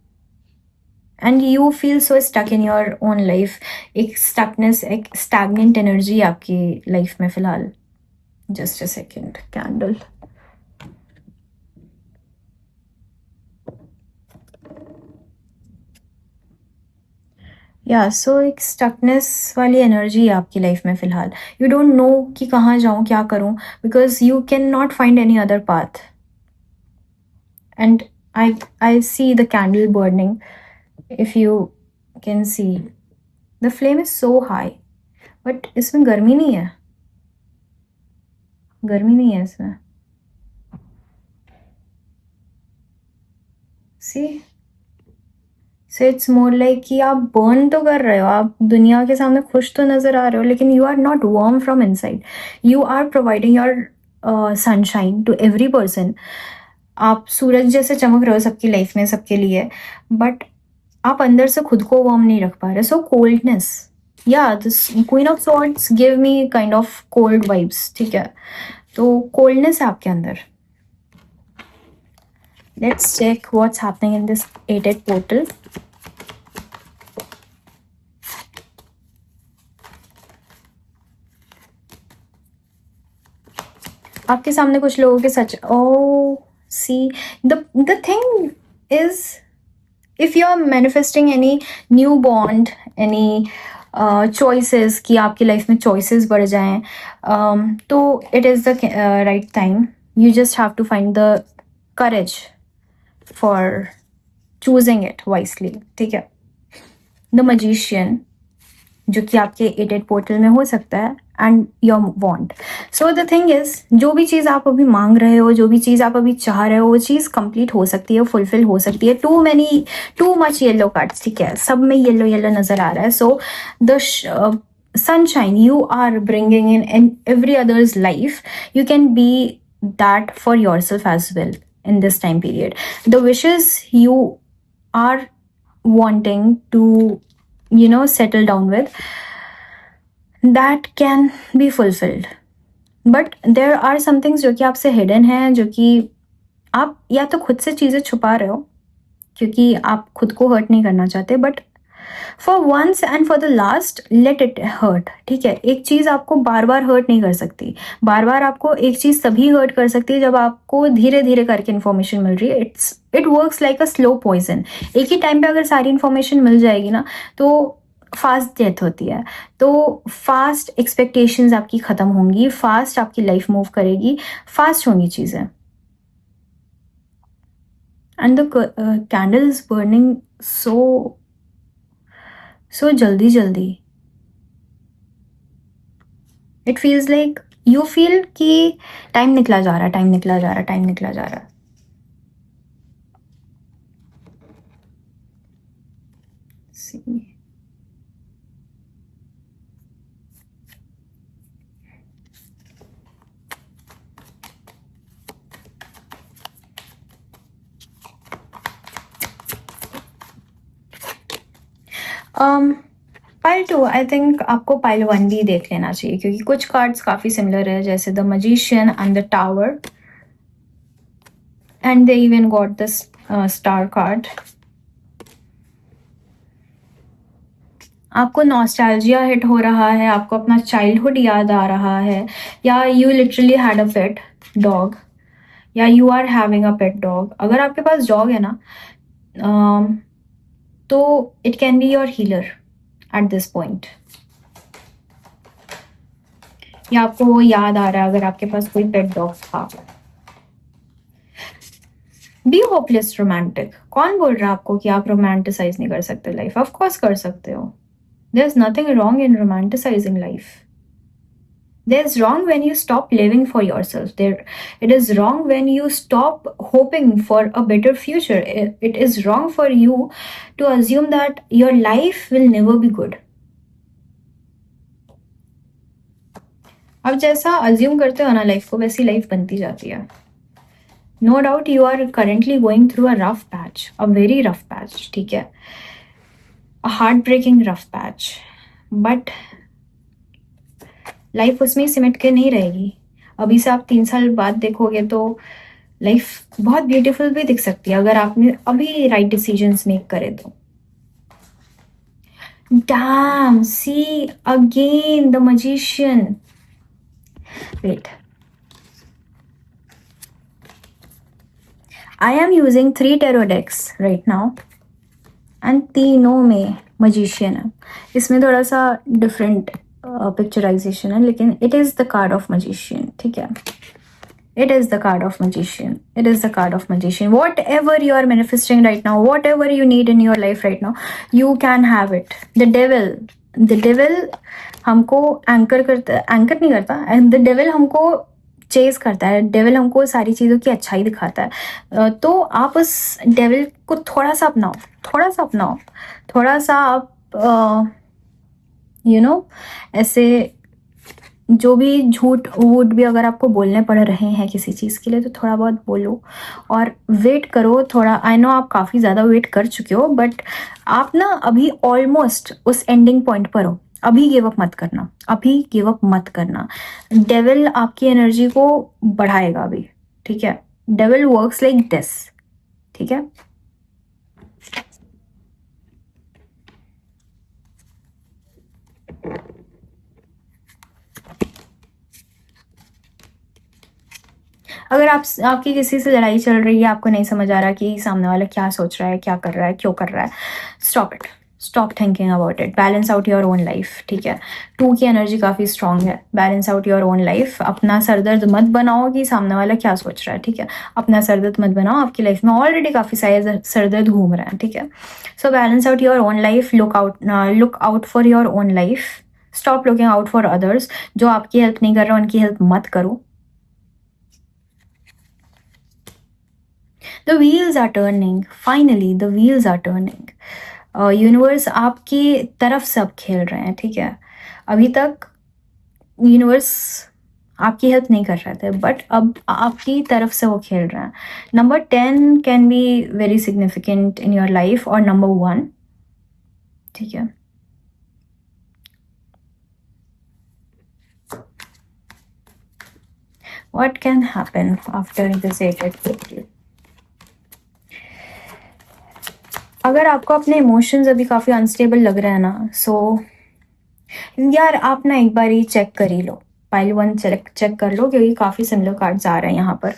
And you feel so stuck in your own life. एक स्टकनेस, एक स्टैगनेंट एनर्जी आपकी लाइफ में फिलहाल. Just a second. कैंडल. या सो एक स्टकनेस वाली एनर्जी है आपकी लाइफ में फिलहाल. यू डोंट नो कि कहाँ जाऊँ, क्या करूँ, because you can not find any other path. And I C the candle burning. If you can see, the flame is so high, but इसमें गर्मी नहीं है. गर्मी नहीं है इसमें. See, so it's more like कि आप बर्न तो कर रहे हो, आप दुनिया के सामने खुश तो नजर आ रहे हो, लेकिन you are not warm from inside. You are providing your sunshine to every person. आप सूरज जैसे चमक रहे हो सबकी लाइफ में, सबके लिए, बट आप अंदर से खुद को वार्म नहीं रख पा रहे. So coldness. या this queen of swords give me kind of cold vibes. ठीक है, तो कोल्डनेस है आपके अंदर. Let's check what's happening in this 8-8 portal. आपके सामने कुछ लोगों के सच. Oh see, the thing is, if you are manifesting any new bond, any choices कि आपकी लाइफ में choices बढ़ जाएं, तो it is the right time. You just have to find the courage for choosing it wisely. ठीक है. The magician, जो कि आपके 8-8 पोर्टल में हो सकता है, and your want. So the thing is, जो भी चीज़ आप अभी मांग रहे हो, जो भी चीज़ आप अभी चाह रहे हो, वो चीज़ कंप्लीट हो सकती है, फुलफिल हो सकती है. Too much yellow cards. ठीक है, सब में येलो येलो नजर आ रहा है. So the sunshine you are bringing in every other's life, you can be that for yourself as well in this time period. The wishes you are wanting to settle down with, that can be fulfilled, but there are some things जो कि आपसे hidden है, जो कि आप या तो खुद से चीज़ें छुपा रहे हो क्योंकि आप खुद को हर्ट नहीं करना चाहते, but for once and for the last let it hurt. ठीक है, एक चीज़ आपको बार बार हर्ट नहीं कर सकती. बार बार आपको एक चीज़ तभी हर्ट कर सकती है जब आपको धीरे धीरे करके इन्फॉर्मेशन मिल रही है. It works like a slow poison. एक ही टाइम पे अगर सारी इन्फॉर्मेशन मिल जाएगी ना, तो फास्ट डेथ होती है. तो फास्ट एक्सपेक्टेशंस आपकी ख़त्म होंगी, फास्ट आपकी लाइफ मूव करेगी, फास्ट होंगी चीज़ें. And the candle is burning so जल्दी जल्दी. It feels like you feel कि टाइम निकला जा रहा है, टाइम निकला जा रहा है, टाइम निकला जा रहा है. See. पाइल 2, आई थिंक आपको पाइल 1 भी देख लेना चाहिए क्योंकि कुछ कार्ड्स काफ़ी सिमिलर है, जैसे the magician and the tower, and they even got the star card. आपको नॉस्टैल्जिया हिट हो रहा है, आपको अपना चाइल्डहुड याद आ रहा है, या you literally had a pet dog, या you are having a pet dog. अगर आपके पास डॉग है ना, तो it can be your healer at this point. या आपको वो याद आ रहा है अगर आपके पास कोई पेट डॉग था. B hopeless romantic. कौन बोल रहा है आपको कि आप रोमांटिसाइज नहीं कर सकते लाइफ? ऑफ कोर्स कर सकते हो. There is nothing wrong in romanticising life. There is wrong when you stop living for yourself. It is wrong when you stop hoping for a better future. It is wrong for you to assume that your life will never be good. अब जैसा assume करते हो ना life को, वैसी life बनती जाती है. No doubt you are currently going through a rough patch, a very rough patch, ठीक है, a heart breaking rough patch, but life उसमें सिमट के नहीं रहेगी. अभी से आप 3 साल बाद देखोगे तो लाइफ बहुत ब्यूटीफुल भी दिख सकती है अगर आपने अभी राइट डिसीजंस मेक करे तो. Damn, see again the magician. Wait, I am using 3 tarot decks right now and तीनों में मजिशियन है. इसमें थोड़ा सा डिफरेंट पिक्चराइजेशन है, लेकिन it is the card of magician, ठीक है. It is the card of magician. It is the card of magician. Whatever you are manifesting right now, whatever you need in your life right now, you can have it. The devil हमको anchor करता है, anchor नहीं करता, and the devil हमको chase करता है. Devil हमको सारी चीज़ों की अच्छाई दिखाता है. तो आप उस डेविल को थोड़ा सा अपनाओ, थोड़ा सा आप ऐसे जो भी झूठ वूट भी अगर आपको बोलने पड़ रहे हैं किसी चीज़ के लिए, तो थोड़ा बहुत बोलो और वेट करो थोड़ा. आई नो आप काफ़ी ज़्यादा वेट कर चुके हो, बट आप ना अभी ऑलमोस्ट उस एंडिंग पॉइंट पर हो. अभी गिव अप मत करना. डेविल आपकी एनर्जी को बढ़ाएगा अभी, ठीक है. डेविल वर्क्स लाइक दिस, ठीक है. अगर आपकी किसी से लड़ाई चल रही है, आपको नहीं समझ आ रहा कि सामने वाला क्या सोच रहा है, क्या कर रहा है, क्यों कर रहा है, stop it. Stop thinking about it. Balance out your own life, ठीक है. 2 की एनर्जी काफ़ी स्ट्रांग है. Balance out your own life. अपना सरदर्द मत बनाओ कि सामने वाला क्या सोच रहा है, ठीक है. अपना सरदर्द मत बनाओ. आपकी लाइफ में ऑलरेडी काफ़ी सारे सरदर्द घूम रहे हैं, ठीक है. So balance out your own life. Look out for your own life. Stop looking out for others. जो आपकी हेल्प नहीं कर रहे उनकी हेल्प मत करो. The wheels are turning. Finally, the wheels are turning. Universe आपकी तरफ सब खेल रहे हैं, ठीक है. अभी तक यूनिवर्स आपकी हेल्प नहीं कर रहे थे, बट अब आपकी तरफ से वो खेल रहे हैं. Number 10 can be very significant in your life, और नंबर 1, ठीक है. What can happen after this 8 अगर आपको अपने इमोशंस अभी काफ़ी अनस्टेबल लग रहे हैं ना, सो यार आप ना एक बार ही चेक कर ही लो. पाइल 1 चेक कर लो, क्योंकि काफ़ी सिमिलर कार्ड्स आ रहे हैं यहाँ पर.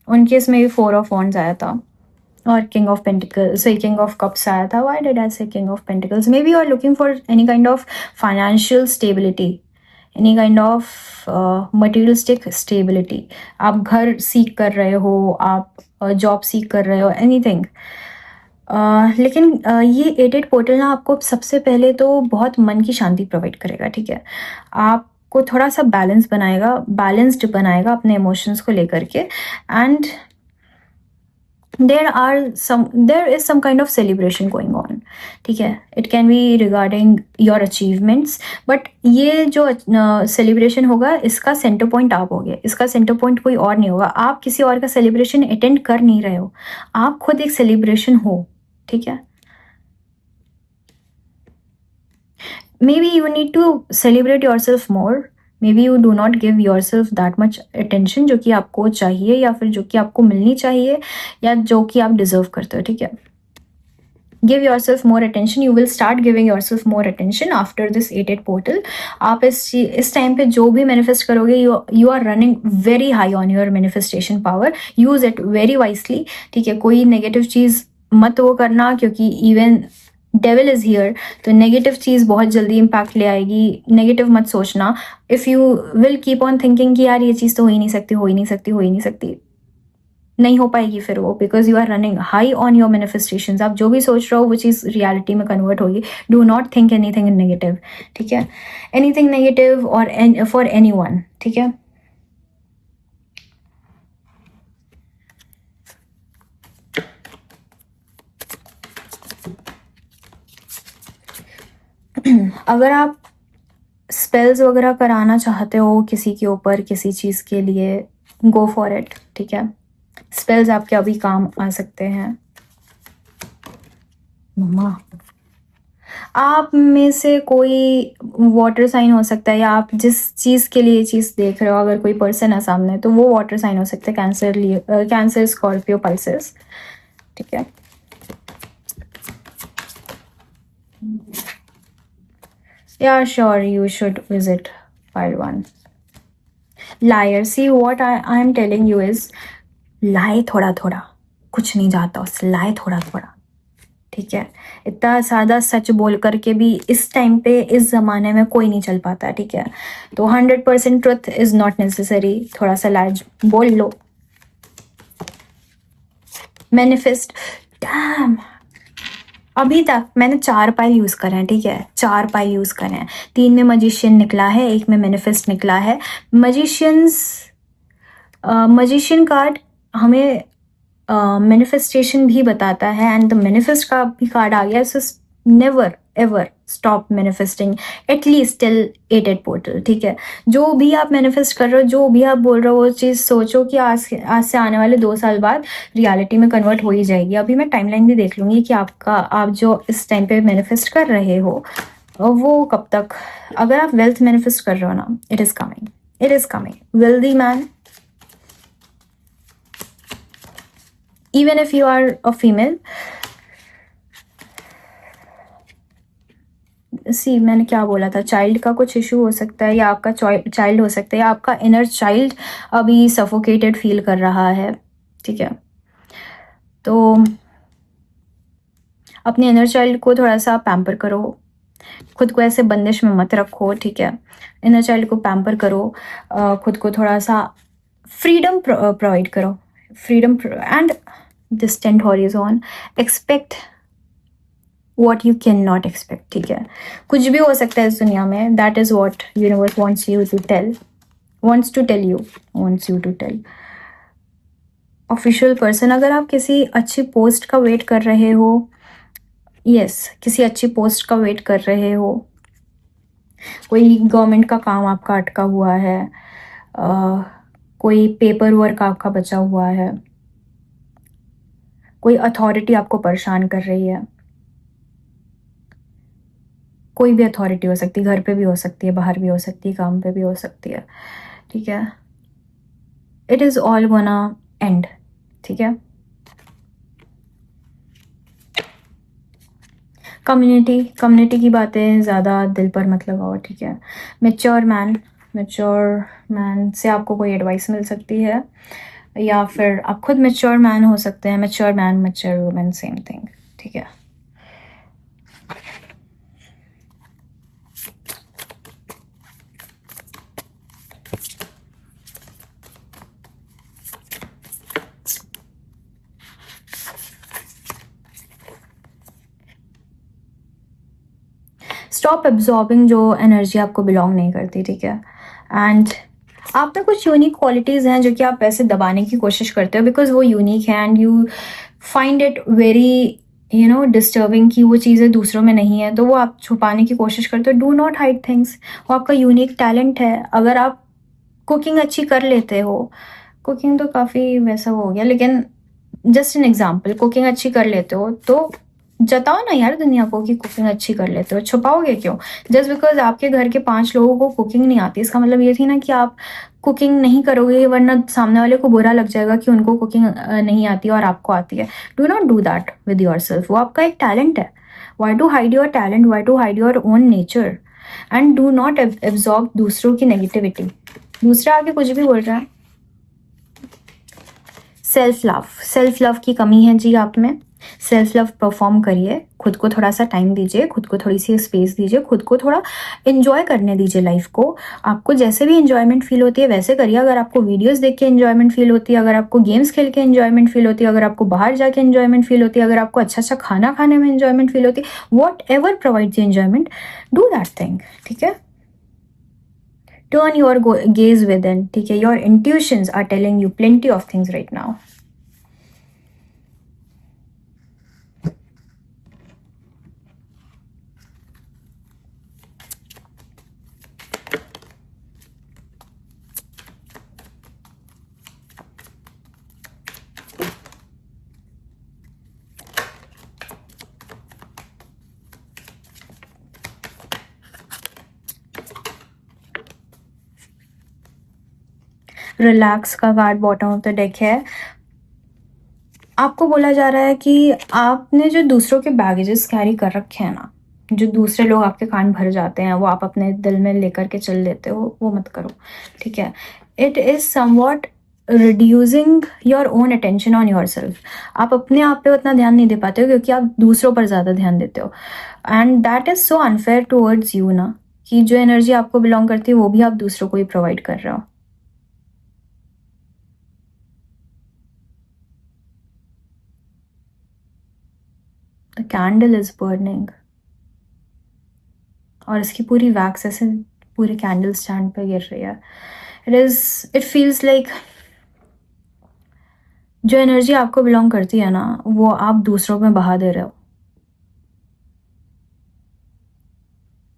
उनके इसमें भी 4 ऑफ वॉन्ड्स आया था और king of pentacles, king of cups आया था. Why did I say king of pentacles? Maybe you are looking for any kind of financial stability, any kind of materialistic stability. आप घर सीख कर रहे हो, आप जॉब सीख कर रहे हो, एनीथिंग. लेकिन ये 8 पोर्टल ना आपको सबसे पहले तो बहुत मन की शांति प्रोवाइड करेगा, ठीक है. आपको थोड़ा सा बैलेंस्ड बनाएगा अपने इमोशंस को लेकर के. And there is some kind of celebration going on, ठीक है. It can be regarding your achievements, but ये जो celebration होगा, इसका सेंटर पॉइंट आप होगे. इसका सेंटर पॉइंट कोई और नहीं होगा. आप किसी और का सेलिब्रेशन अटेंड कर नहीं रहे हो, आप खुद एक सेलिब्रेशन हो, ठीक है. Maybe you need to celebrate yourself more. Maybe you do not give yourself that much attention जो कि आपको चाहिए, या फिर जो कि आपको मिलनी चाहिए, या जो कि आप डिजर्व करते हो, ठीक है. Give yourself more attention. You will start giving yourself more attention after this 8 portal. आप इस टाइम पे जो भी मैनिफेस्ट करोगे, you are running very high on your manifestation power. Use it very wisely, ठीक है. कोई नेगेटिव चीज़ मत वो करना, क्योंकि इवन डेविल इज हियर, तो नेगेटिव चीज़ बहुत जल्दी इम्पैक्ट ले आएगी. नेगेटिव मत सोचना. If you will keep on thinking कि यार ये चीज़ तो हो ही नहीं सकती, नहीं हो पाएगी फिर वो, because you are running high on your manifestations. आप जो भी सोच रहे हो वो चीज़ रियलिटी में कन्वर्ट होगी। Do not think anything in negative, ठीक है, एनीथिंग नेगेटिव और फॉर एनी वन, ठीक है। अगर आप स्पेल्स वगैरह कराना चाहते हो किसी के ऊपर, किसी चीज़ के लिए, गो फॉर इट, ठीक है। स्पेल्स आपके अभी काम आ सकते हैं। मम्मा, आप में से कोई वाटर साइन हो सकता है, या आप जिस चीज़ के लिए चीज़ देख रहे हो, अगर कोई पर्सन है सामने तो वो वाटर साइन हो सकता है, कैंसर, स्कॉर्पियो, पाइसेस, ठीक है। Yeah, sure, you should visit pile 1. Liar, see what I am telling you is, lie थोड़ा थोड़ा, कुछ नहीं जाता उससे, lie थोड़ा थोड़ा, ठीक है। इतना सादा सच बोल करके भी इस टाइम पे, इस ज़माने में कोई नहीं चल पाता, ठीक है। तो 100% ट्रुथ इज़ नॉट नेसेसरी, थोड़ा सा लाई बोल लो। मैनिफेस्ट, डैम, अभी तक मैंने 4 पाइल यूज़ करे हैं, ठीक है, 4 पाइल यूज़ करे हैं। 3 में मजिशियन निकला है, 1 में मैनिफेस्ट निकला है। मजिशियन कार्ड हमें मैनिफेस्टेशन भी बताता है, एंड द मैनिफेस्ट का भी कार्ड आ गया। So never ever stop manifesting, at least till 8 portal, ठीक है। जो भी आप मैनिफेस्ट कर रहे हो, जो भी आप बोल रहे हो, वो चीज़ सोचो कि आज से आने वाले 2 साल बाद रियलिटी में कन्वर्ट हो ही जाएगी। अभी मैं टाइमलाइन भी देख लूँगी कि आप जो इस टाइम पे मैनिफेस्ट कर रहे हो वो कब तक। अगर आप वेल्थ मैनिफेस्ट कर रहे हो ना, it is coming, it is coming. Wealthy man, even if you are a female, सी मैंने क्या बोला था, चाइल्ड का कुछ इशू हो सकता है, या आपका चाइल्ड हो सकता है, या आपका इनर चाइल्ड अभी सफोकेटेड फील कर रहा है, ठीक है। तो अपने इनर चाइल्ड को थोड़ा सा पैम्पर करो, खुद को ऐसे बंदिश में मत रखो, ठीक है। इनर चाइल्ड को पैम्पर करो, खुद को थोड़ा सा फ्रीडम प्रोवाइड करो, freedom and distant horizon, expect what you cannot expect, ठीक है। कुछ भी हो सकता है इस दुनिया में, that is what universe wants you to tell, wants you to tell। Official person, अगर आप किसी अच्छी पोस्ट का वेट कर रहे हो, यस, किसी अच्छी पोस्ट का वेट कर रहे हो, कोई गवर्नमेंट का काम आपका अटका हुआ है, कोई पेपर वर्क आपका बचा हुआ है, कोई अथॉरिटी आपको परेशान कर रही है, कोई भी अथॉरिटी हो सकती है, घर पे भी हो सकती है, बाहर भी हो सकती है, काम पे भी हो सकती है, ठीक है। It is all gonna and, ठीक है। कम्युनिटी की बातें ज़्यादा दिल पर मत लगाओ, ठीक है। मैच्योर मैन से आपको कोई एडवाइस मिल सकती है, या फिर आप खुद मैच्योर मैन हो सकते हैं। Mature man, mature women, same thing, ठीक है। स्टॉप एब्जॉर्बिंग जो एनर्जी आपको बिलोंग नहीं करती, ठीक है। एंड आप में कुछ यूनिक क्वालिटीज़ हैं जो कि आप वैसे दबाने की कोशिश करते हो, बिकॉज वो यूनिक है, and you find it very disturbing कि वो चीज़ें दूसरों में नहीं है, तो वो आप छुपाने की कोशिश करते हो। डू नॉट हाइड थिंग्स, वो आपका यूनिक टैलेंट है। अगर आप कुकिंग अच्छी कर लेते हो, कुकिंग तो काफ़ी वैसा हो गया, लेकिन जस्ट एन एग्जाम्पल, कुकिंग अच्छी कर लेते हो तो जताओ ना यार दुनिया को कि कुकिंग अच्छी कर लेते हो। छुपाओगे क्यों? जस्ट बिकॉज आपके घर के 5 लोगों को कुकिंग नहीं आती, इसका मतलब ये थी ना कि आप कुकिंग नहीं करोगे, वरना सामने वाले को बुरा लग जाएगा कि उनको कुकिंग नहीं आती और आपको आती है। Do not do that with yourself, वो आपका एक टैलेंट है। Why to hide your talent, why to hide your own nature, and do not absorb दूसरों की नेगेटिविटी। दूसरा आगे कुछ भी बोल रहा है, सेल्फ लव की कमी है जी आप में। सेल्फ लव परफॉर्म करिए, खुद को थोड़ा सा टाइम दीजिए, खुद को थोड़ी सी स्पेस दीजिए, खुद को थोड़ा इन्जॉय करने दीजिए लाइफ को। आपको जैसे भी इन्जॉयमेंट फील होती है वैसे करिए। अगर आपको वीडियोस देख के इन्जॉयमेंट फील होती है, अगर आपको गेम्स खेल के इन्जॉयमेंट फील होती है, अगर आपको बाहर जाके इन्जॉयमेंट फील होती है, अगर आपको अच्छा अच्छा खाना खाने में इन्जॉयमेंट फील होती है, whatever provides you enjoyment, do that thing. ठीक है, turn your gaze within. ठीक है, your intuitions are telling you plenty of things right now. Relax का card bottom of the deck है। आपको बोला जा रहा है कि आपने जो दूसरों के बैगेजेस कैरी कर रखे हैं ना, जो दूसरे लोग आपके कान भर जाते हैं, वो आप अपने दिल में लेकर के चल देते हो, वो मत करो। ठीक है, it is somewhat reducing your own attention on your self. आप अपने आप पे उतना ध्यान नहीं दे पाते हो क्योंकि आप दूसरों पर ज़्यादा ध्यान देते हो, and that is so unfair towards you ना, कि जो एनर्जी आपको बिलोंग करती है वो भी आप दूसरों को ही प्रोवाइड कर रहे हो। द कैंडल इज बर्निंग, और इसकी पूरी वैक्स ऐसे पूरे कैंडल स्टैंड पे गिर रही है। इट फील्स लाइक जो एनर्जी आपको बिलोंग करती है ना, वो आप दूसरों में बहा दे रहे हो।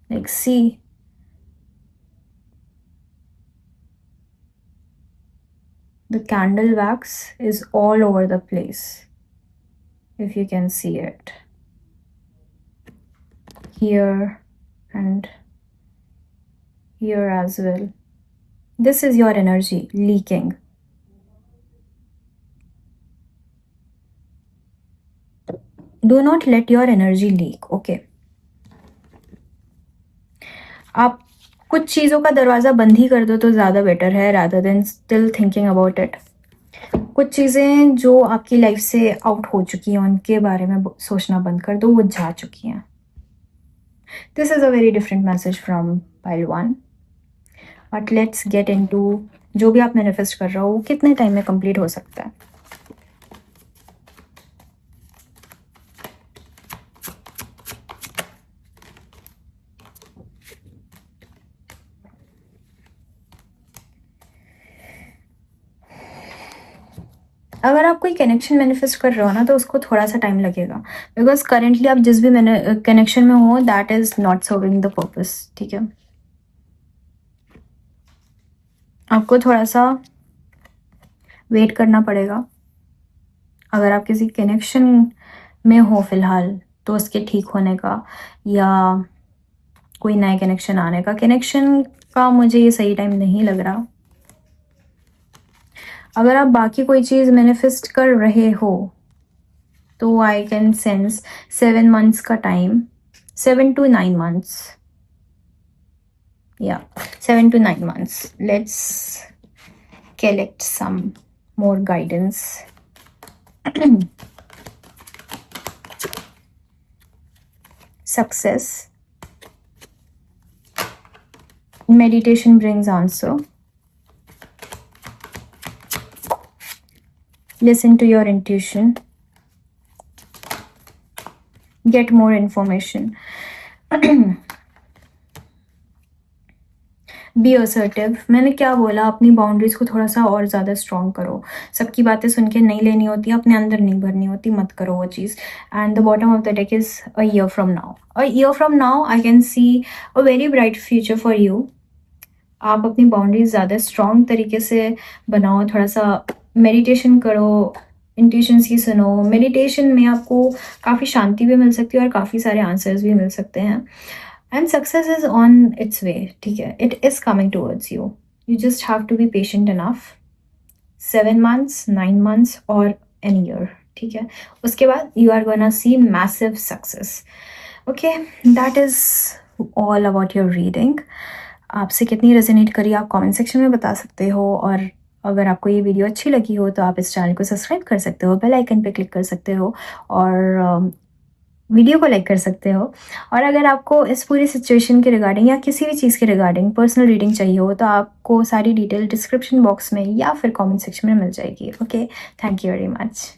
Like see, the candle wax is all over the place, if you can see it here and here as well. This is your energy leaking. Do not let your energy leak, okay? आप कुछ चीज़ों का दरवाज़ा बंद ही कर दो तो ज़्यादा बेटर है, rather than still thinking about it. कुछ चीज़ें जो आपकी लाइफ से आउट हो चुकी हैं उनके बारे में सोचना बंद कर दो, वो जा चुकी हैं। This is a very different message from pile 1, but let's get into जो भी आप मैनिफेस्ट कर रहे हो वो कितने टाइम में कंप्लीट हो सकता है। अगर आप कोई कनेक्शन मैनिफेस्ट कर रहे हो ना तो उसको थोड़ा सा टाइम लगेगा, बिकॉज करेंटली आप जिस भी कनेक्शन में हो that is not serving the purpose. ठीक है, आपको थोड़ा सा वेट करना पड़ेगा। अगर आप किसी कनेक्शन में हो फिलहाल तो उसके ठीक होने का या कोई नए कनेक्शन आने का, कनेक्शन का मुझे ये सही टाइम नहीं लग रहा। अगर आप बाकी कोई चीज़ मैनिफेस्ट कर रहे हो तो आई कैन सेंस 7 months का time, 7 to 9 months, yeah, 7 to 9 months. Let's collect some more guidance. Success. Meditation brings answer. Listen to your intuition. Get more information. Be assertive. मैंने क्या बोला, अपनी बाउंड्रीज को थोड़ा सा और ज़्यादा स्ट्रॉन्ग करो। सबकी बातें सुन के नहीं लेनी होती, अपने अंदर नहीं भरनी होती, मत करो वो चीज़। And the bottom of the deck is a year from now. A year from now I can see a very bright future for you. आप अपनी बाउंड्रीज ज़्यादा स्ट्रॉन्ग तरीके से बनाओ, थोड़ा सा मेडिटेशन करो, इंट्यूशंस की सुनो। मेडिटेशन में आपको काफ़ी शांति भी मिल सकती है और काफ़ी सारे आंसर्स भी मिल सकते हैं। And success is on its way. ठीक है, it is coming towards you. You just have to be patient enough. 7 months, 9 months or an year. ठीक है, उसके बाद you are gonna see massive success. Okay, that is all about your reading. आपसे कितनी resonate करी आप comment section में बता सकते हो, और अगर आपको ये वीडियो अच्छी लगी हो तो आप इस चैनल को सब्सक्राइब कर सकते हो, बेल आइकन पे क्लिक कर सकते हो और वीडियो को लाइक कर सकते हो। और अगर आपको इस पूरी सिचुएशन के रिगार्डिंग या किसी भी चीज़ के रिगार्डिंग पर्सनल रीडिंग चाहिए हो तो आपको सारी डिटेल डिस्क्रिप्शन बॉक्स में या फिर कमेंट सेक्शन में मिल जाएगी। Okay, thank you very much.